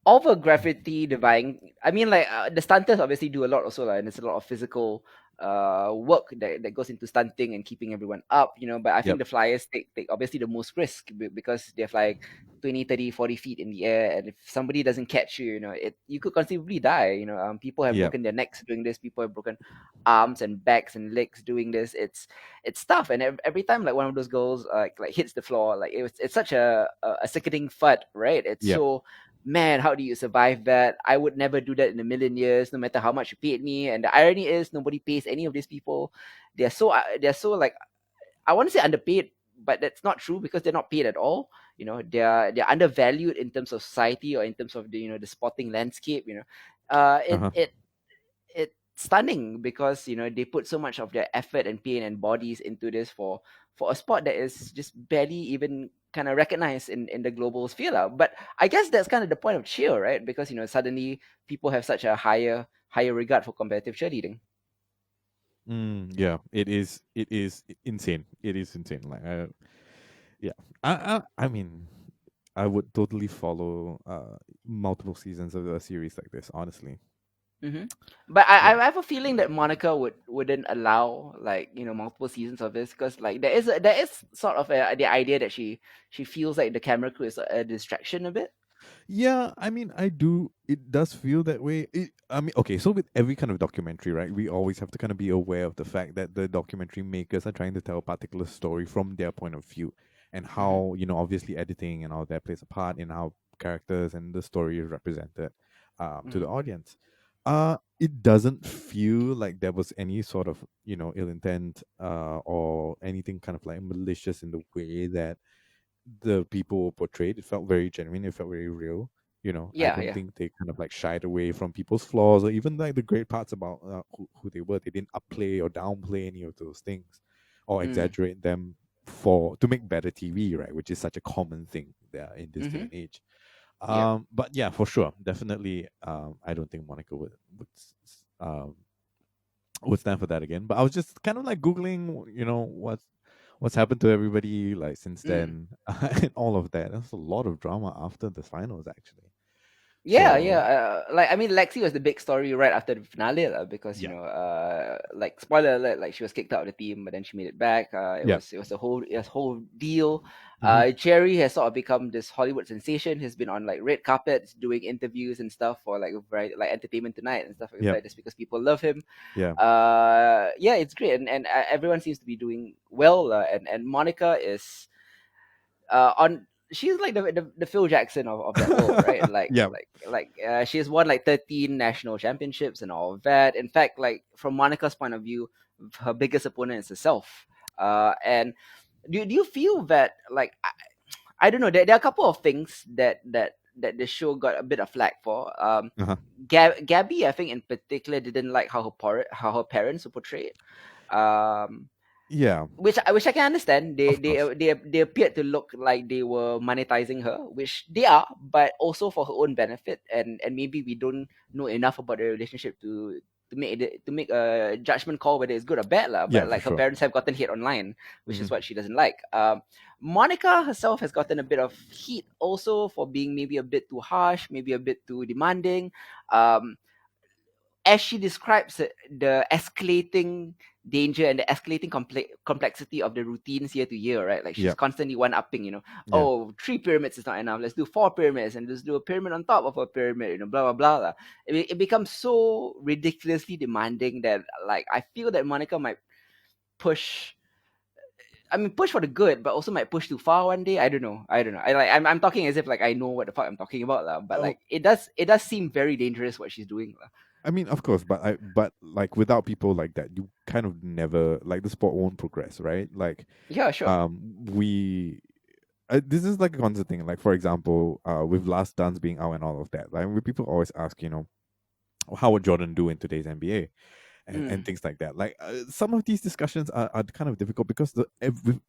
over gravity divine. I mean, like the stunters obviously do a lot also, like, and it's a lot of physical work that goes into stunting and keeping everyone up. But I think Yep. the flyers take obviously the most risk because they're like 20, 30, 40 feet in the air, and if somebody doesn't catch you, you could conceivably die. People have Yep. broken their necks doing this. People have broken arms and backs and legs doing this. It's tough, and every time like one of those girls like hits the floor, like it's such a sickening thud, right? It's Yep. so, man, how do you survive that? I would never do that in a million years, no matter how much you paid me. And the irony is, nobody pays any of these people. They're so like, I want to say underpaid, but that's not true because they're not paid at all. They're undervalued in terms of society or in terms of the sporting landscape. Uh, it Uh-huh. it it's stunning because they put so much of their effort and pain and bodies into this for a sport that is just barely even kind of recognized in the global sphere lah. But I guess that's kind of the point of cheer, right? Because suddenly people have such a higher regard for competitive cheerleading. Yeah, it is insane. It is insane. Like yeah. I mean, I would totally follow multiple seasons of a series like this, honestly. Hmm. But I Yeah. I have a feeling that Monica wouldn't allow like multiple seasons of this because like there is sort of the idea that she feels like the camera crew is a distraction a bit. Yeah, I mean, I do. It does feel that way. I mean, okay, so with every kind of documentary, right, we always have to kind of be aware of the fact that the documentary makers are trying to tell a particular story from their point of view, and Hmm. how obviously editing and all that plays a part in how characters and the story is represented to the Hmm. audience. It doesn't feel like there was any sort of ill intent or anything kind of like malicious in the way that the people were portrayed. It felt very genuine. It felt very real. I Yeah, don't yeah. think they kind of like shied away from people's flaws or even like the great parts about who they were. They didn't upplay or downplay any of those things or Mm. exaggerate them for to make better TV, right? Which is such a common thing in this day Hmm. and age. Yep. But yeah, for sure, definitely. I don't think Monica would stand for that again. But I was just kind of like googling, what's happened to everybody like since Mm. then, and all of that. There's a lot of drama after the finals, actually. Yeah, yeah. So Like I mean, Lexi was the big story right after the finale, because yeah, like spoiler alert, like she was kicked out of the team, but then she made it back. yeah, It was a whole deal. hmm, Jerry has sort of become this Hollywood sensation. He's been on like red carpets doing interviews and stuff for like like Entertainment Tonight and stuff like yeah, that, just because people love him. yeah, Yeah, it's great, and everyone seems to be doing well. And Monica is on she's like the Phil Jackson of that world, right? yeah, She has won like 13 national championships and all of that. In fact, like from Monica's point of view, her biggest opponent is herself. And do you feel that like I don't know, there are a couple of things that the show got a bit of flack for. uh-huh. Gabby, I think in particular, didn't like how her parents were portrayed. Um, Yeah, which I can understand. of course. They appeared to look like they were monetizing her, which they are, but also for her own benefit. And maybe we don't know enough about the relationship to make a judgment call whether it's good or bad lah. Yeah, But for like her sure. parents have gotten hate online, which is Hmm. what she doesn't like. Monica herself has gotten a bit of heat also for being maybe a bit too harsh, maybe a bit too demanding. Um, as she describes the escalating danger and the escalating complexity of the routines year to year, right? Like she's Yeah, constantly one upping, yeah, oh, 3 pyramids is not enough. Let's do 4 pyramids and let's do a pyramid on top of a pyramid, blah, blah, blah. Blah. It becomes so ridiculously demanding that, like, I feel that Monica might push. I mean, push for the good, but also might push too far one day. I don't know. I don't know. I'm talking as if like I know what the fuck I'm talking about, lah. But oh, like, it does seem very dangerous what she's doing, lah. I mean, of course, but like without people like that, you kind of never like the sport won't progress, right? Like, Yeah, sure. we this is like a constant thing. Like, for example, with Last Dance being out and all of that, like when people always ask, how would Jordan do in today's NBA, and Mm. things like that. Like, some of these discussions are kind of difficult because with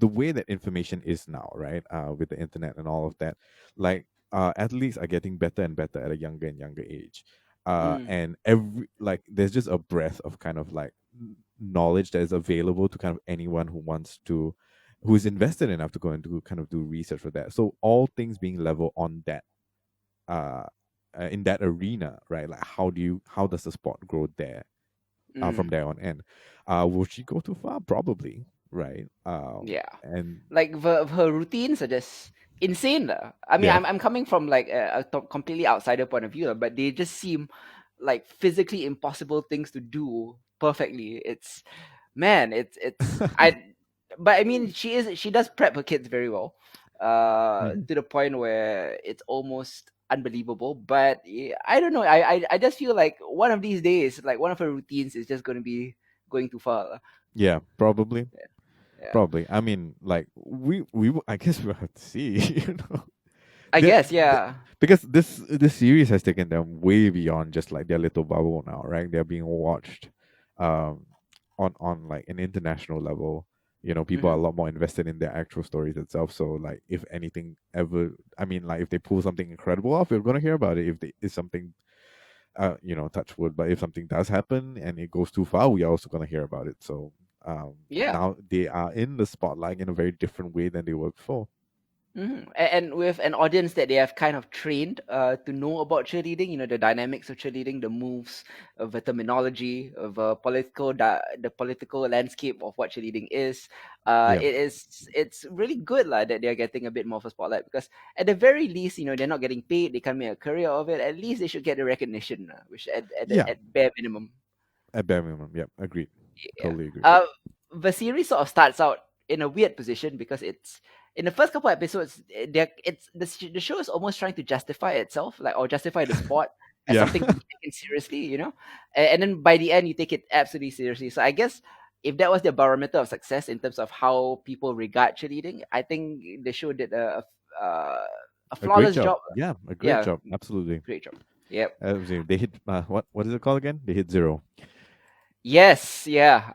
the way that information is now, right? With the internet and all of that, like, athletes are getting better and better at a younger and younger age. Mm. And every like there's just a breadth of kind of like knowledge that is available to kind of anyone who is invested enough to go and do kind of do research for that. So all things being level on that uh in that arena, right? Like, how does the sport grow there, from Mm. there on in? Will she go too far? Probably, right? Yeah. And Like her routines are just insane. Lah. I mean, yeah, I'm coming from like a completely outsider point of view, lah, but they just seem like physically impossible things to do perfectly. It's man, it's I but I mean she does prep her kids very well. Mhm. To the point where it's almost unbelievable. But I don't know. I just feel like one of these days, like one of her routines is just gonna be going too far. Lah. Yeah, probably. Yeah. Probably. I mean, like I guess we'll have to see. I The, guess, yeah. because this series has taken them way beyond just like their little bubble now, right? They're being watched, um, on like an international level. People are Mhm. a lot more invested in their actual stories itself. So, like, if anything ever, I mean, like, if they pull something incredible off, we're gonna hear about it. If they is something, touch wood, but if something does happen and it goes too far, we are also gonna hear about it. So, Yeah. now they are in the spotlight in a very different way than they were before. And with an audience that they have kind of trained to know about cheerleading, the dynamics of cheerleading, the moves, of the terminology, of the political landscape of what cheerleading is. Yeah. It's really good that they're getting a bit more of a spotlight, because at the very least, they're not getting paid. They can make a career of it. At least they should get the recognition, which Yeah. at bare minimum. At bare minimum. Yep. Agreed. Yeah. Totally agree. The series sort of starts out in a weird position, because it's in the first couple episodes, the show is almost trying to justify itself, like, or justify the sport as Yeah. something to be taken seriously, and then by the end you take it absolutely seriously. So I guess if that was the barometer of success in terms of how people regard cheerleading, I think the show did a A great flawless job. job. Yeah. A great Yeah, job. Absolutely. great job. Yep. They hit what is it called again? They hit zero. Yes, yeah.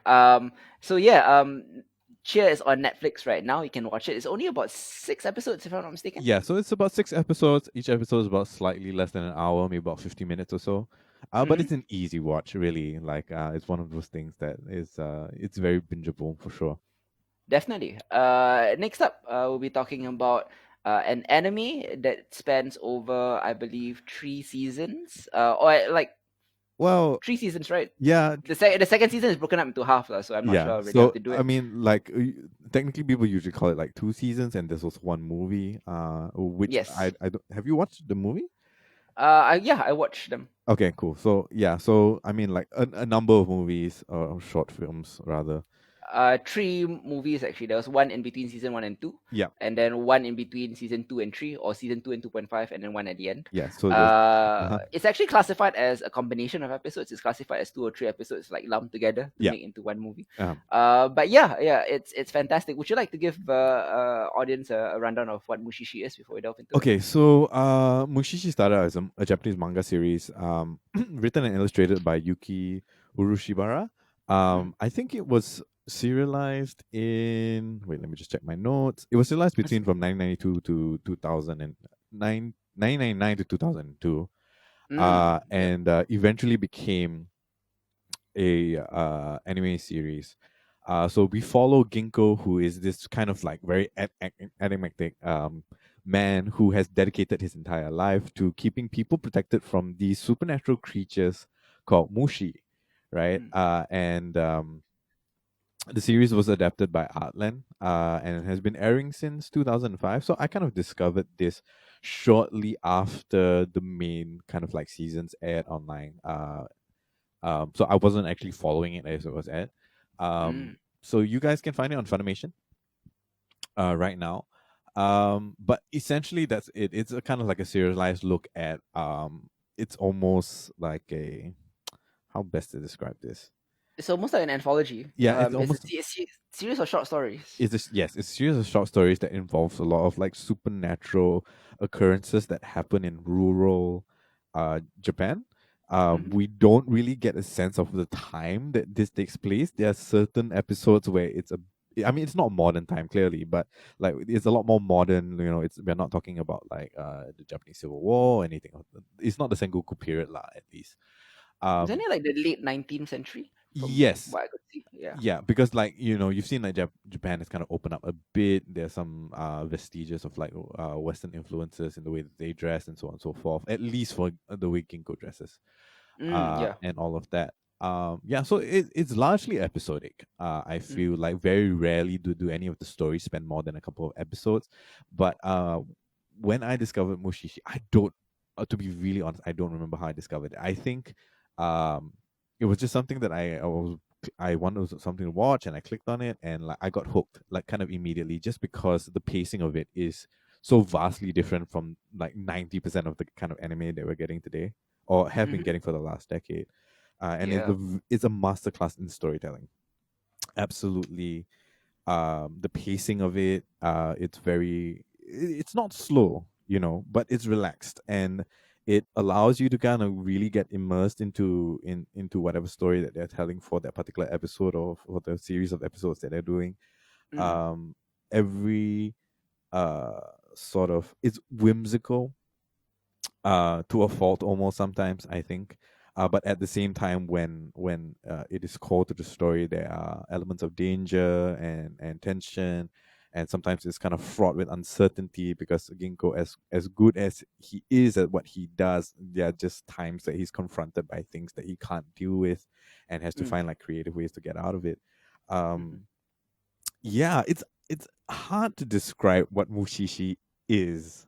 So yeah, Cheer is on Netflix right now. You can watch it. It's only about 6 episodes, if I'm not mistaken. Yeah, so it's about 6 episodes. Each episode is about slightly less than an hour, maybe about 50 minutes or so. But Hmm. it's an easy watch, really. Like it's one of those things that is it's very bingeable for sure. Definitely. Next up, we'll be talking about an anime that spans over, I believe, 3 seasons. Or like Well, 3 seasons, right? yeah, The second season is broken up into half, so I'm not yeah. sure really how So to do I it. mean, like technically, people usually call it like 2 seasons, and there's also one movie. Which Yes. I don't, have you watched the movie? Yeah, I watched them. Okay, cool. So yeah, so I mean, like a number of movies or short films rather. Three movies actually. There was one in between season one and two, Yeah, and then one in between season two and three, or season two and 2.5, and then one at the end. yeah. So there's uh-huh. It's actually classified as a combination of episodes. It's classified as two or three episodes like lumped together to Yeah. make into one movie. Um, But yeah, it's fantastic. Would you like to give audience a rundown of what Mushishi is before we delve into it? Okay, so Mushishi started as a Japanese manga series, written and illustrated by Yuki Urushibara. Mm. I think it was serialized in. Wait, let me just check my notes. It was serialized It's- between from 1992 to 2009, 1999 to 2002, yeah. and eventually became a anime series. So we follow Ginkgo, who is this kind of like very enigmatic man who has dedicated his entire life to keeping people protected from these supernatural creatures called Mushi, right? Mm. And The series was adapted by Artland and has been airing since 2005. So I kind of discovered this shortly after the main kind of like seasons aired online. So I wasn't actually following it as it was at. Mm. So you guys can find it on Funimation right now. But essentially that's it. It's a kind of like a serialized look at it's almost like a how best to describe this. It's almost like an anthology. Yeah, it's It's a almost series of short stories. it's a, yes, it's a series of short stories that involves a lot of like supernatural occurrences that happen in rural Japan. Hmm. We don't really get a sense of the time that this takes place. There are certain episodes where I mean, it's not modern time clearly, but like it's a lot more modern. It's we're not talking about like the Japanese Civil War or anything. It's not the Sengoku period lah, at least. Isn't Um, it like the late 19th century from yes, what I could see? Yeah. yeah, because like you've seen like Japan has kind of opened up a bit. There's some vestiges of like Western influences in the way that they dress and so on and so forth. At least for the way Ginkgo dresses, Yeah. and all of that. Yeah, so it's largely episodic. I Mm. feel like very rarely do any of the stories spend more than a couple of episodes. But when I discovered Mushishi, I don't. To be really honest, I don't remember how I discovered it. I think um, it was just something that I wanted something to watch, and I clicked on it, and like I got hooked like kind of immediately, just because the pacing of it is so vastly different from like 90% of the kind of anime that we're getting today or have been Hmm. getting for the last decade. And Yeah. it's a masterclass in storytelling. Absolutely, the pacing of it, it's not slow, but it's relaxed, and it allows you to kind of really get immersed into whatever story that they're telling for that particular episode or for the series of episodes that they're doing. Mm. um every uh sort of it's whimsical to a fault almost sometimes, I think. But at the same time, when it is core to the story, there are elements of danger and tension and sometimes it's kind of fraught with uncertainty because Ginkgo, as good as he is at what he does, there are just times that he's confronted by things that he can't deal with, and has to Mm, find like creative ways to get out of it. Um, mhm. yeah, it's hard to describe what Mushishi is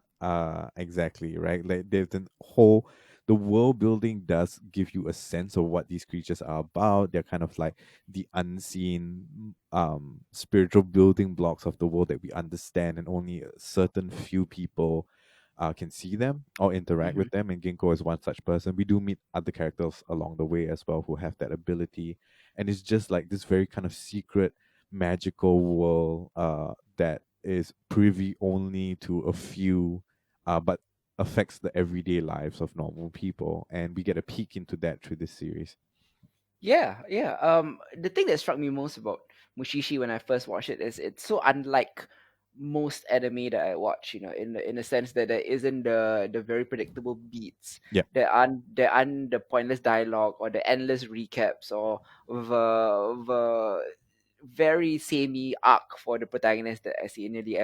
exactly, right? Like there's the whole the world building does give you a sense of what these creatures are about. They're kind of like the unseen spiritual building blocks of the world that we understand, and only a certain few people can see them or interact Mhm. with them, and Ginkgo is one such person. We do meet other characters along the way as well who have that ability, and it's just like this very kind of secret magical world that is privy only to a few, but affects the everyday lives of normal people, and we get a peek into that through this series. Yeah, yeah. The thing that struck me most about Mushishi when I first watched it is it's so unlike most anime that I watch. In the sense that there isn't the very predictable beats. Yeah. There aren't the pointless dialogue or the endless recaps or the very samey arc for the protagonist that I see in nearly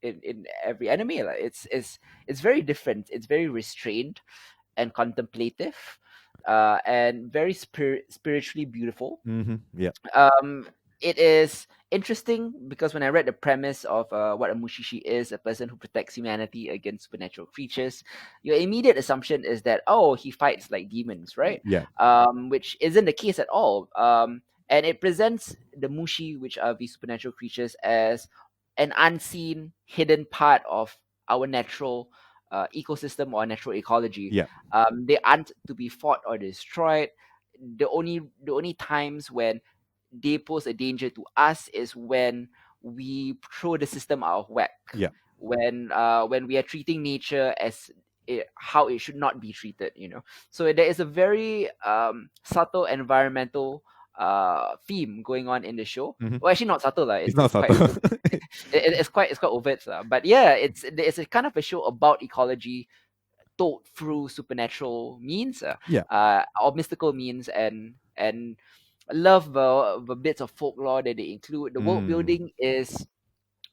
in every anime. Like it's very different. It's very restrained and contemplative, and very spiritually beautiful. Mm-hmm. Yeah. um it is interesting because when I read the premise of what a mushishi is, a person who protects humanity against supernatural creatures, your immediate assumption is that, oh, he fights like demons, right? Yeah. Which isn't the case at all. And it presents the mushi, which are these supernatural creatures, as an unseen hidden part of our natural ecosystem or natural ecology. Yeah. They aren't to be fought or destroyed. The only times when they pose a danger to us is when we throw the system out of whack, Yeah. when we are treating nature as how it should not be treated. So there is a very subtle environmental theme going on in the show. Mm-hmm. Well, actually not subtle lah. It's it's, not it's quite subtle. it's quite overt lah. But yeah, it's a kind of a show about ecology told through supernatural means, Yeah. or mystical means, and I love the bits of folklore that they include. The world Mm. building is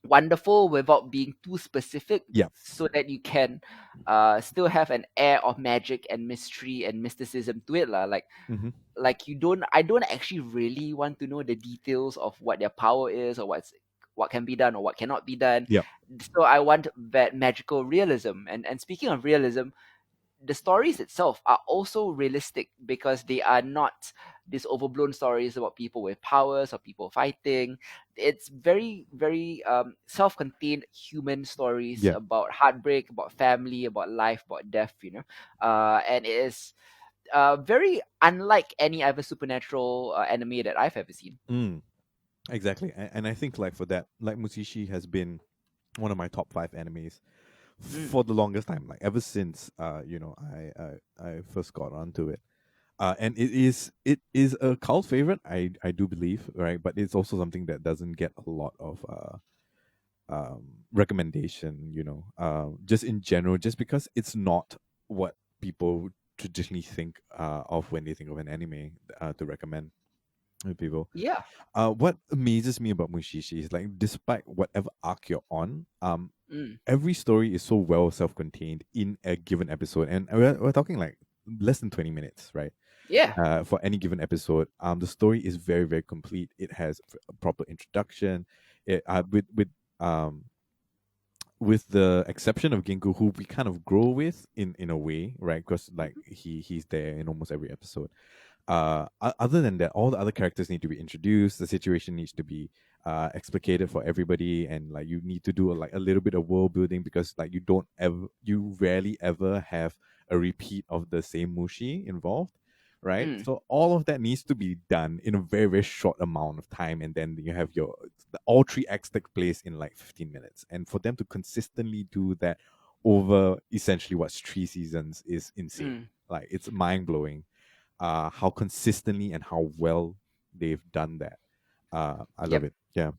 wonderful without being too specific, Yeah. so that you can still have an air of magic and mystery and mysticism to it lah. Mm-hmm. Like I don't actually really want to know the details of what their power is, or what can be done or what cannot be done. Yeah. So I want that magical realism. And speaking of realism, the stories itself are also realistic because they are not these overblown stories about people with powers or people fighting. It's very, very self-contained human stories Yeah. about heartbreak, about family, about life, about death. And it is very unlike any other supernatural anime that I've ever seen. Mm. Exactly. And I think like for that, like Musishi has been one of my top five animes Mm, for the longest time, like ever since I first got onto it. And it is a cult favorite, I do believe, right? But it's also something that doesn't get a lot of recommendation, just in general, just because it's not what people traditionally think of when they think of an anime to recommend to people. yeah. What amazes me about Mushishi is like, despite whatever arc you're on, Mm, every story is so well self-contained in a given episode, and we're talking like less than 20 minutes, right? yeah. For any given episode, the story is very, very complete. It has a proper introduction. It um with the exception of Gingu, who we kind of grow with in a way, right? Because like Mhm. he's there in almost every episode. Other than that, all the other characters need to be introduced. The situation needs to be explicated for everybody, and like you need to do like a little bit of world building, because like you rarely ever have a repeat of the same mushi involved, right? Mm, So all of that needs to be done in a very, very short amount of time, and then you have all three acts take place in like 15 minutes, and for them to consistently do that over essentially what's 3 seasons is insane. mm. Like it's mind blowing how consistently and how well they've done that. I love Yep. it. Yeah.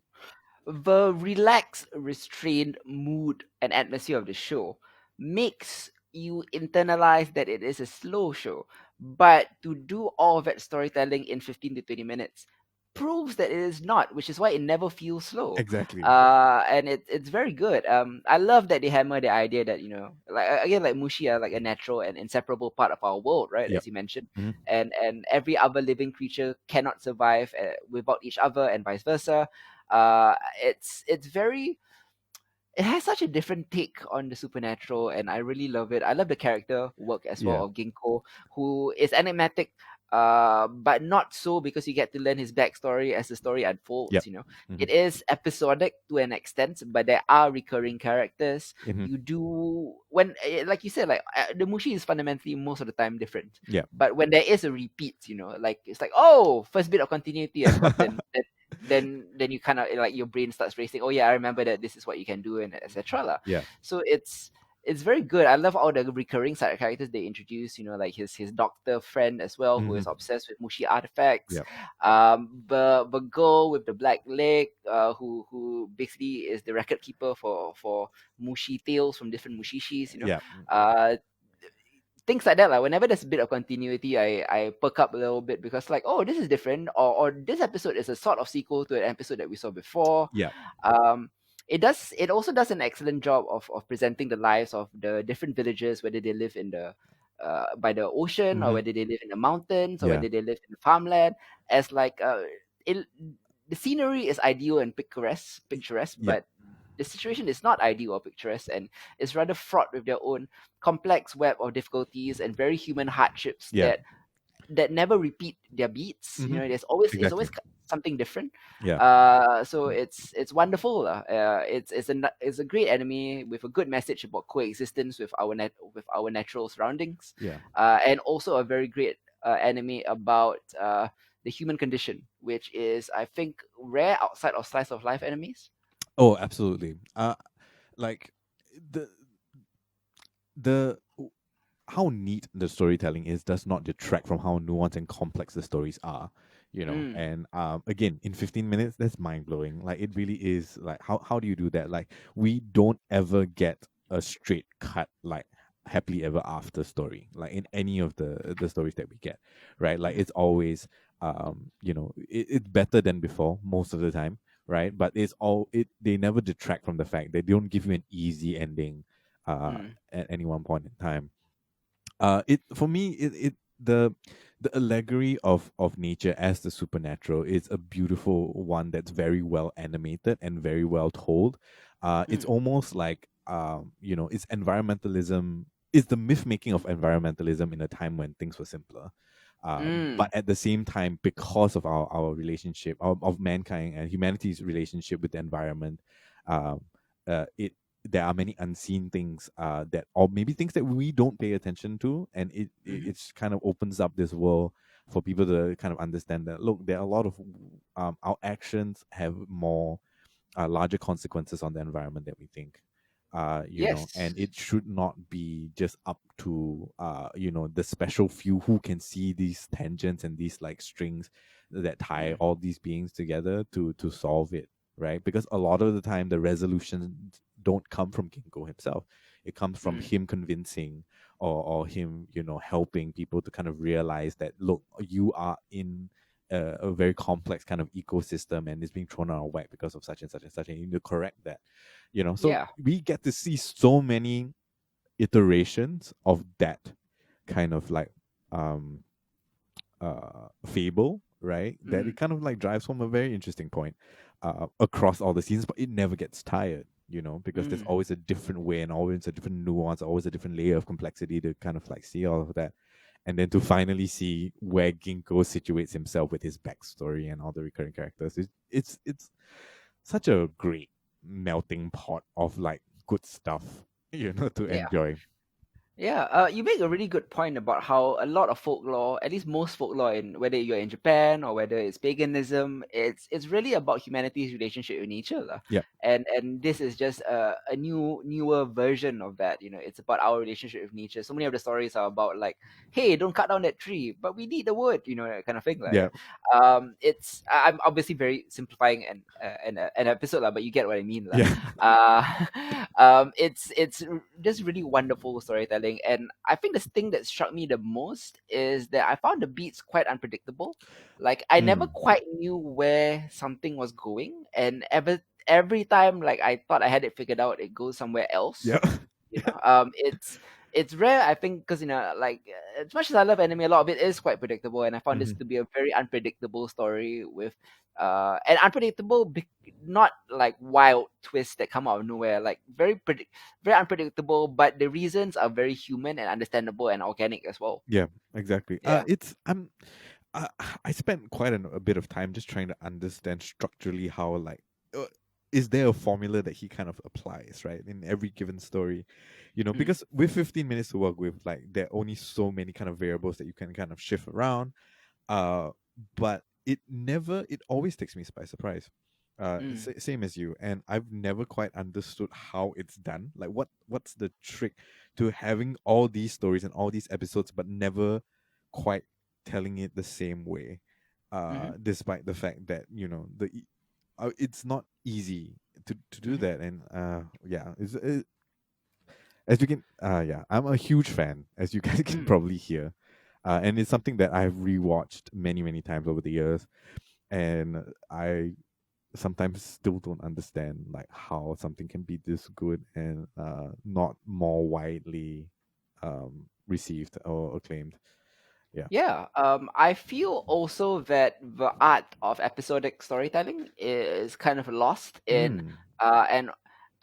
The relaxed, restrained mood and atmosphere of the show makes you internalize that it is a slow show. But to do all of that storytelling in 15 to 20 minutes, proves that it is not, which is why it never feels slow. Exactly. And it's very good. I love that they hammer the idea that, like, again, like Mushi are like a natural and inseparable part of our world, right? Yep. As you mentioned, Mhm. and every other living creature cannot survive without each other, and vice versa. Uh, it's very it has such a different take on the supernatural, and I really love it. I love the character work as Yeah. well of Ginkgo, who is enigmatic, but not so, because you get to learn his backstory as the story unfolds. Yep. Hmm. It is episodic to an extent, but there are recurring characters. Hmm. You do when, like you said, like the Mushi is fundamentally most of the time different, Yeah. but when there is a repeat, like it's like, oh, first bit of continuity I've gotten. Then you kind of like your brain starts racing. Oh yeah, I remember that this is what you can do, and etc. lah. Yeah. So it's very good. I love all the recurring side characters they introduce. Like his doctor friend as well, who is Hmm. obsessed with Mushi artifacts. Yep. The girl with the black leg, who basically is the record keeper for Mushi tales from different Mushishis. Yeah. Uh, things like that. Like whenever there's a bit of continuity, I perk up a little bit, because like, oh, this is different, or this episode is a sort of sequel to an episode that we saw before. Yeah. um it also does an excellent job of presenting the lives of the different villages, whether they live in the by the ocean, or Hmm. whether they live in the mountains, or Yeah. whether they live in the farmland, as like it, the scenery is ideal and picturesque, Yeah. but the situation is not ideal or picturesque, and is rather fraught with their own complex web of difficulties and very human hardships Yeah. that never repeat their beats. Hmm. There's always it's Exactly. always something different. Yeah. So it's wonderful. It's a great anime with a good message about coexistence with our natural surroundings, Yeah. and also a very great anime about the human condition, which is, I think, rare outside of slice of life animes. Oh, absolutely. Like the the how neat the storytelling is does not detract from how nuanced and complex the stories are, Mm, and again, in 15 minutes, that's mind-blowing. Like, it really is. Like, how do you do that? Like, we don't ever get a straight cut, like, happily ever after story, like in any of the stories that we get, right? Like, mhm, it's always it's better than before most of the time, right? But they never detract from the fact they don't give you an easy ending mm, at any one point in time. It for me, it the allegory of nature as the supernatural is a beautiful one that's very well animated and very well told. It's mm, almost like it's environmentalism. It's the myth making of environmentalism in a time when things were simpler. But mm. at the same time, because of our relationship of mankind and humanity's relationship with the environment, um, it there are many unseen things that, or maybe things that we don't pay attention to, and Mhm. it's kind of opens up this world for people to kind of understand that, look, there are a lot of our actions have more larger consequences on the environment that we think. And Yes. it should not be just up to the special few who can see these tangents and these like strings that tie Mm, all these beings together to solve it, right? Because a lot of the time the resolutions don't come from Ginkgo himself. It comes from mm, him convincing, or him helping people to kind of realize that, look, you are in a very complex kind of ecosystem, and it's being thrown out of whack because of such and such and such, and you need to correct that. So yeah. we get to see so many iterations of that kind of like um fable, right? That it Mm, kind of like drives home a very interesting point across all the seasons, but it never gets tired, because there's mm. always a different way and always a different nuance, always a different layer of complexity to kind of like see all of that. And then to finally see where Ginkgo situates himself with his backstory and all the recurring characters, it's such a great melting pot of like good stuff, to Yeah. enjoy. Yeah, you make a really good point about how a lot of folklore, at least most folklore, in whether you're in Japan or whether it's paganism, it's really about humanity's relationship with nature, lah. Yep. And this is just a newer version of that. It's about our relationship with nature. So many of the stories are about like, hey, don't cut down that tree, but we need the wood, that kind of thing, like. Yeah. I'm obviously very simplifying an episode, lah, but you get what I mean, lah. Yeah. Uh, It's just really wonderful storytelling, and I think the thing that struck me the most is that I found the beats quite unpredictable. Like I never Mm. quite knew where something was going, and every time like I thought I had it figured out, it goes somewhere else. Yeah. It's rare, I think, because like as much as I love anime, a lot of it is quite predictable, and I found this Mhm. to be a very unpredictable story with and unpredictable, not like wild twists that come out of nowhere, like very unpredictable, but the reasons are very human and understandable and organic as well. Yeah, exactly. Yeah. It's I I spent quite a bit of time just trying to understand structurally how like uh, is there a formula that he kind of applies right in every given story, Mm, because with 15 minutes to work with, like there are only so many kind of variables that you can kind of shift around, uh but it always takes me by surprise, mm, same as you, and I've never quite understood how it's done, like what's the trick to having all these stories and all these episodes but never quite telling it the same way, mm-hmm, despite the fact that it's not easy to do mm-hmm, that. And yeah, as you can yeah, I'm a huge fan, as you guys can mm. probably hear, and it's something that I've rewatched many times over the years, and I sometimes still don't understand like how something can be this good and not more widely received or acclaimed. Yeah. Yeah, I feel also that the art of episodic storytelling is kind of lost in, Mm. and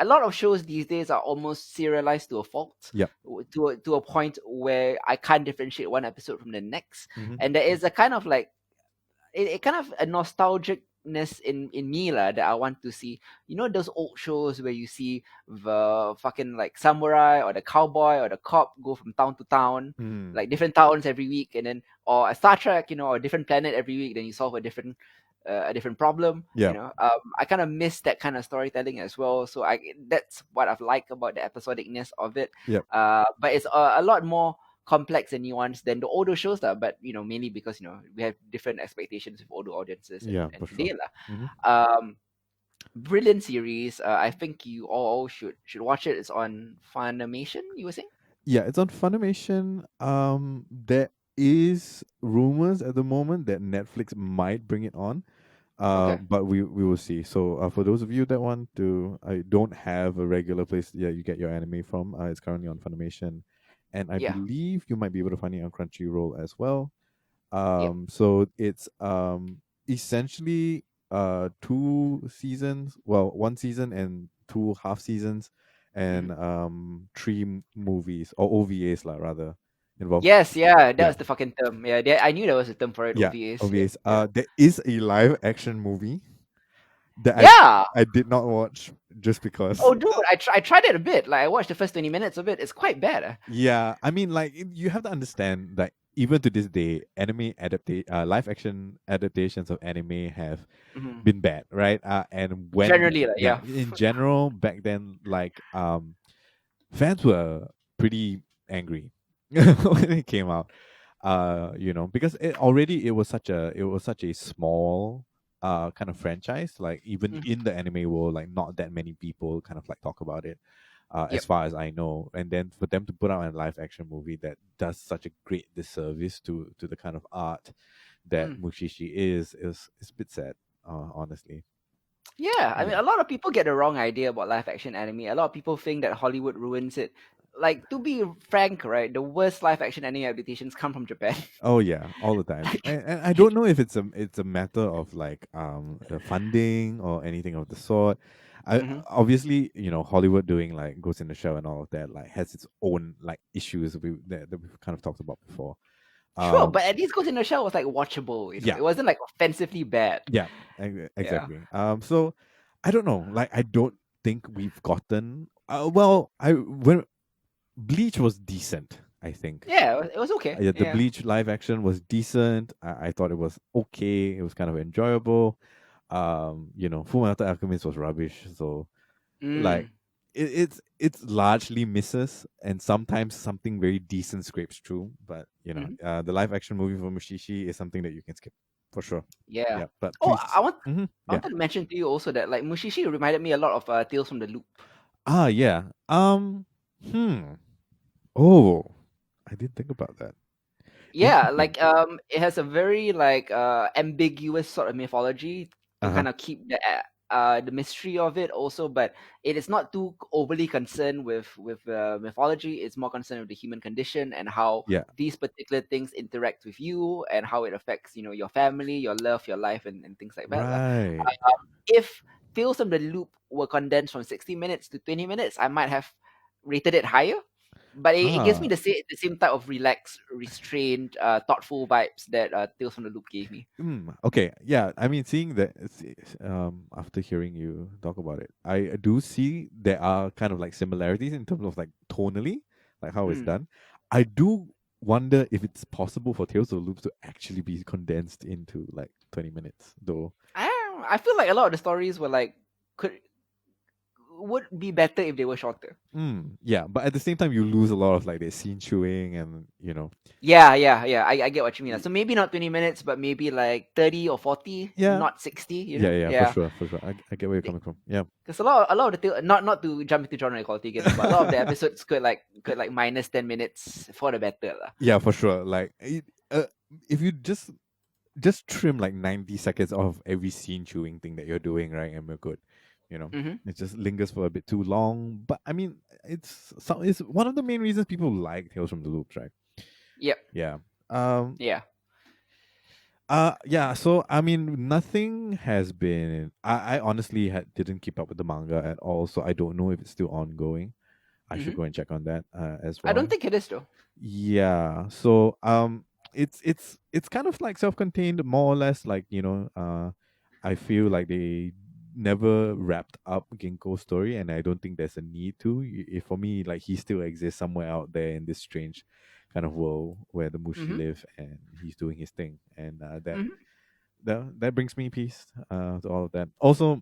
a lot of shows these days are almost serialized to a fault, Yep. to a point where I can't differentiate one episode from the next, Mm-hmm. and there is a kind of like it kind of a nostalgicness in me lah that I want to see. You know those old shows where you see the fucking like samurai or the cowboy or the cop go from town to town, Mm. like different towns every week, and then or a Star Trek, or a different planet every week. Then you solve a different problem. Yep. I kind of miss that kind of storytelling as well. So that's what I've liked about the episodicness of it. Yep. But it's a lot more complex and nuanced than the older shows lah. But mainly because we have different expectations with older audiences and, Yeah, and for today sure. lah. Mm-hmm. Brilliant series. I think you all should watch it. It's on Funimation. You were saying? Yeah, it's on Funimation. There is rumors at the moment that Netflix might bring it on. Okay. But we will see. So for those of you that want to, I don't have a regular place. Yeah, you get your anime from. It's currently on Funimation, and I Yeah. believe you might be able to find it on Crunchyroll as well. Yep. So it's essentially two seasons. Well, one season and two half seasons, and Mhm. three movies or OVAs lah rather involved. Yes. Yeah. That Yeah, was the fucking term. Yeah. I knew there was a term for it. yeah, OVAs. Yeah. OVAs. Yeah. There is a live action movie that Yeah. I did not watch just because. Oh, dude. I tried it a bit. Like I watched the first 20 minutes of it. It's quite bad. Yeah, I mean, like you have to understand that even to this day, live action adaptations of anime have Mhm. been bad, right? And when Generally, like, yeah, yeah. in general, back then, like fans were pretty angry when it came out. Because it was such a small kind of franchise. Like even Mhm. in the anime world, like not that many people kind of like talk about it, as Yep. far as I know. And then for them to put out a live action movie that does such a great disservice to the kind of art that Mm. Mushishi is a bit sad, honestly. Yeah, I mean, Yeah. a lot of people get the wrong idea about live action anime. A lot of people think that Hollywood ruins it. Like, to be frank, right, the worst live action anime adaptations come from Japan. Oh yeah, all the time. Like, And I don't know if it's a matter of like the funding or anything of the sort. I mhm. obviously, Hollywood doing like Ghost in the Shell and all of that like has its own like issues that we've kind of talked about before. Sure, Um but at least Ghost in the Shell was like watchable. yeah, It wasn't like offensively bad. yeah, Yeah. exactly. So I don't know. Like I don't think we've gotten well, I when Bleach was decent, I think. Yeah, it was okay. Yeah, the Yeah. Bleach live action was decent. I thought it was okay. It was kind of enjoyable. Full Metal Alchemist was rubbish. So like, Mm. it's largely misses, and sometimes something very decent scrapes through. But Mhm. the live action movie for Mushishi is something that you can skip for sure. Yeah. Yeah, but Oh, please, I hmm I yeah. wanted to mention to you also that like Mushishi reminded me a lot of Tales from the Loop. Yeah. Hmm. Oh, I didn't think about that. Yeah, Interesting. like it has a very like ambiguous sort of mythology to Uh-huh. kind of keep the mystery of it also, but it is not too overly concerned with mythology. It's more concerned with the human condition and how Yeah. these particular things interact with you and how it affects, your family, your love, your life, and things like that lah. Right. If Tales from the Loop were condensed from 60 minutes to 20 minutes, I might have rated it higher. But it gives me Ah. the same type of relaxed, restrained, thoughtful vibes that Tales from the Loop gave me. Okay. Yeah. I mean, seeing that, after hearing you talk about it, I do see there are kind of like similarities in terms of like tonally, like how it's Mm. done. I do wonder if it's possible for Tales of Loops to actually be condensed into like 20 minutes, though. I feel like a lot of the stories were like could would be better if they were shorter. Yeah, but at the same time, you lose a lot of like the scene chewing and Yeah, yeah, yeah. I get what you mean. y- So maybe not 20 minutes, but maybe like 30 or 40, yeah, not 60. yeah, yeah, for Yeah. sure, for sure. I get where you're coming from. Yeah, Because a lot of not to jump into genre equality again, but a lot of the episodes could like minus 10 minutes for the better lah. yeah, for sure. Like, if you just trim like 90 seconds of every scene chewing thing that you're doing, right, and we're good. You know, Mm-hmm. it just lingers for a bit too long. But I mean, it's one of the main reasons people like Tales from the Loops, right? Yep. Yeah. Um. Yeah. Yeah. So I mean, nothing has been. I honestly didn't keep up with the manga at all, so I don't know if it's still ongoing. I should Mm-hmm. go and check on that as I don't well. think it is though. Yeah. So it's kind of like self-contained, more or less. Like I feel like they never wrapped up Ginkgo's story, and I don't think there's a need to. For me, like he still exists somewhere out there in this strange kind of world where the Mushi Mm-hmm. live, and he's doing his thing, and Mm-hmm. that brings me peace to all of that. Also,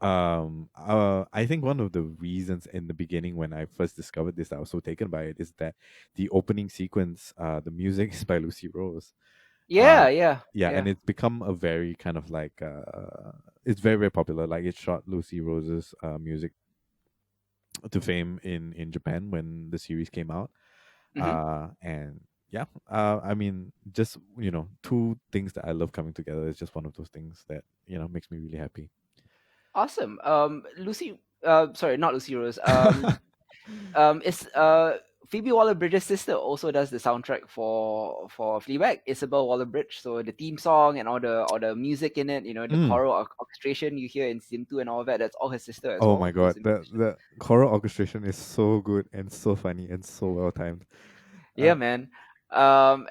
I think one of the reasons in the beginning when I first discovered this, I was so taken by it, is that the opening sequence, the music is by Lucy Rose. Yeah. uh Yeah. yeah, Yeah. and it's become a very kind of like it's very, very popular. Like it shot Lucy Rose's music to fame in Japan when the series came out. Mm-hmm. And yeah, I mean, just two things that I love coming together is just one of those things that makes me really happy. Awesome. Lucy. Sorry, not Lucy Rose. Is Phoebe Waller-Bridge's sister also does the soundtrack for Fleabag, Isabel Waller-Bridge. So the theme song and all the music in it, the Mm. choral orchestration you hear in season 2 and all that, that's all her sister as Oh well, my who's god, in production. the choral orchestration is so good and so funny and so well timed. Yeah, Uh, man.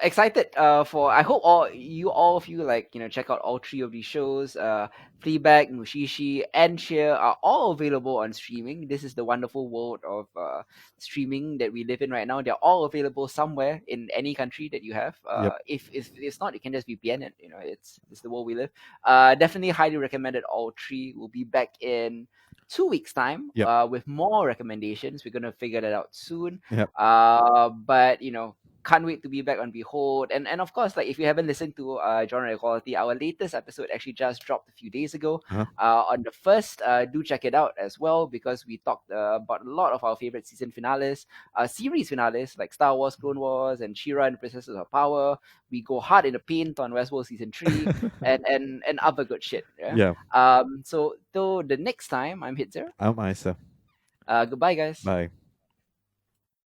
Excited for I hope all of you like check out all three of these shows. Fleabag, Mushishi, and Cheer are all available on streaming. This is the wonderful world of streaming that we live in right now. They're all available somewhere in any country that you have. yep, If it's not, you can just VPN it. It's the world we live. Definitely highly recommended all three. We'll be back in 2 weeks time yep, with more recommendations. We're gonna figure that out soon. yep. But can't wait to be back on Behold. And of course, like if you haven't listened to Genre Equality, our latest episode actually just dropped a few days ago. Uh-huh. On the first, do check it out as well because we talked about a lot of our favorite season finales, series finales like Star Wars, Clone Wars, and She-Ra and Princesses of Power. We go hard in the paint on Westworld season 3 and other good shit. Yeah. Yeah, So till the next time, I'm Hitzer. I'm Isa. Goodbye, guys. Bye.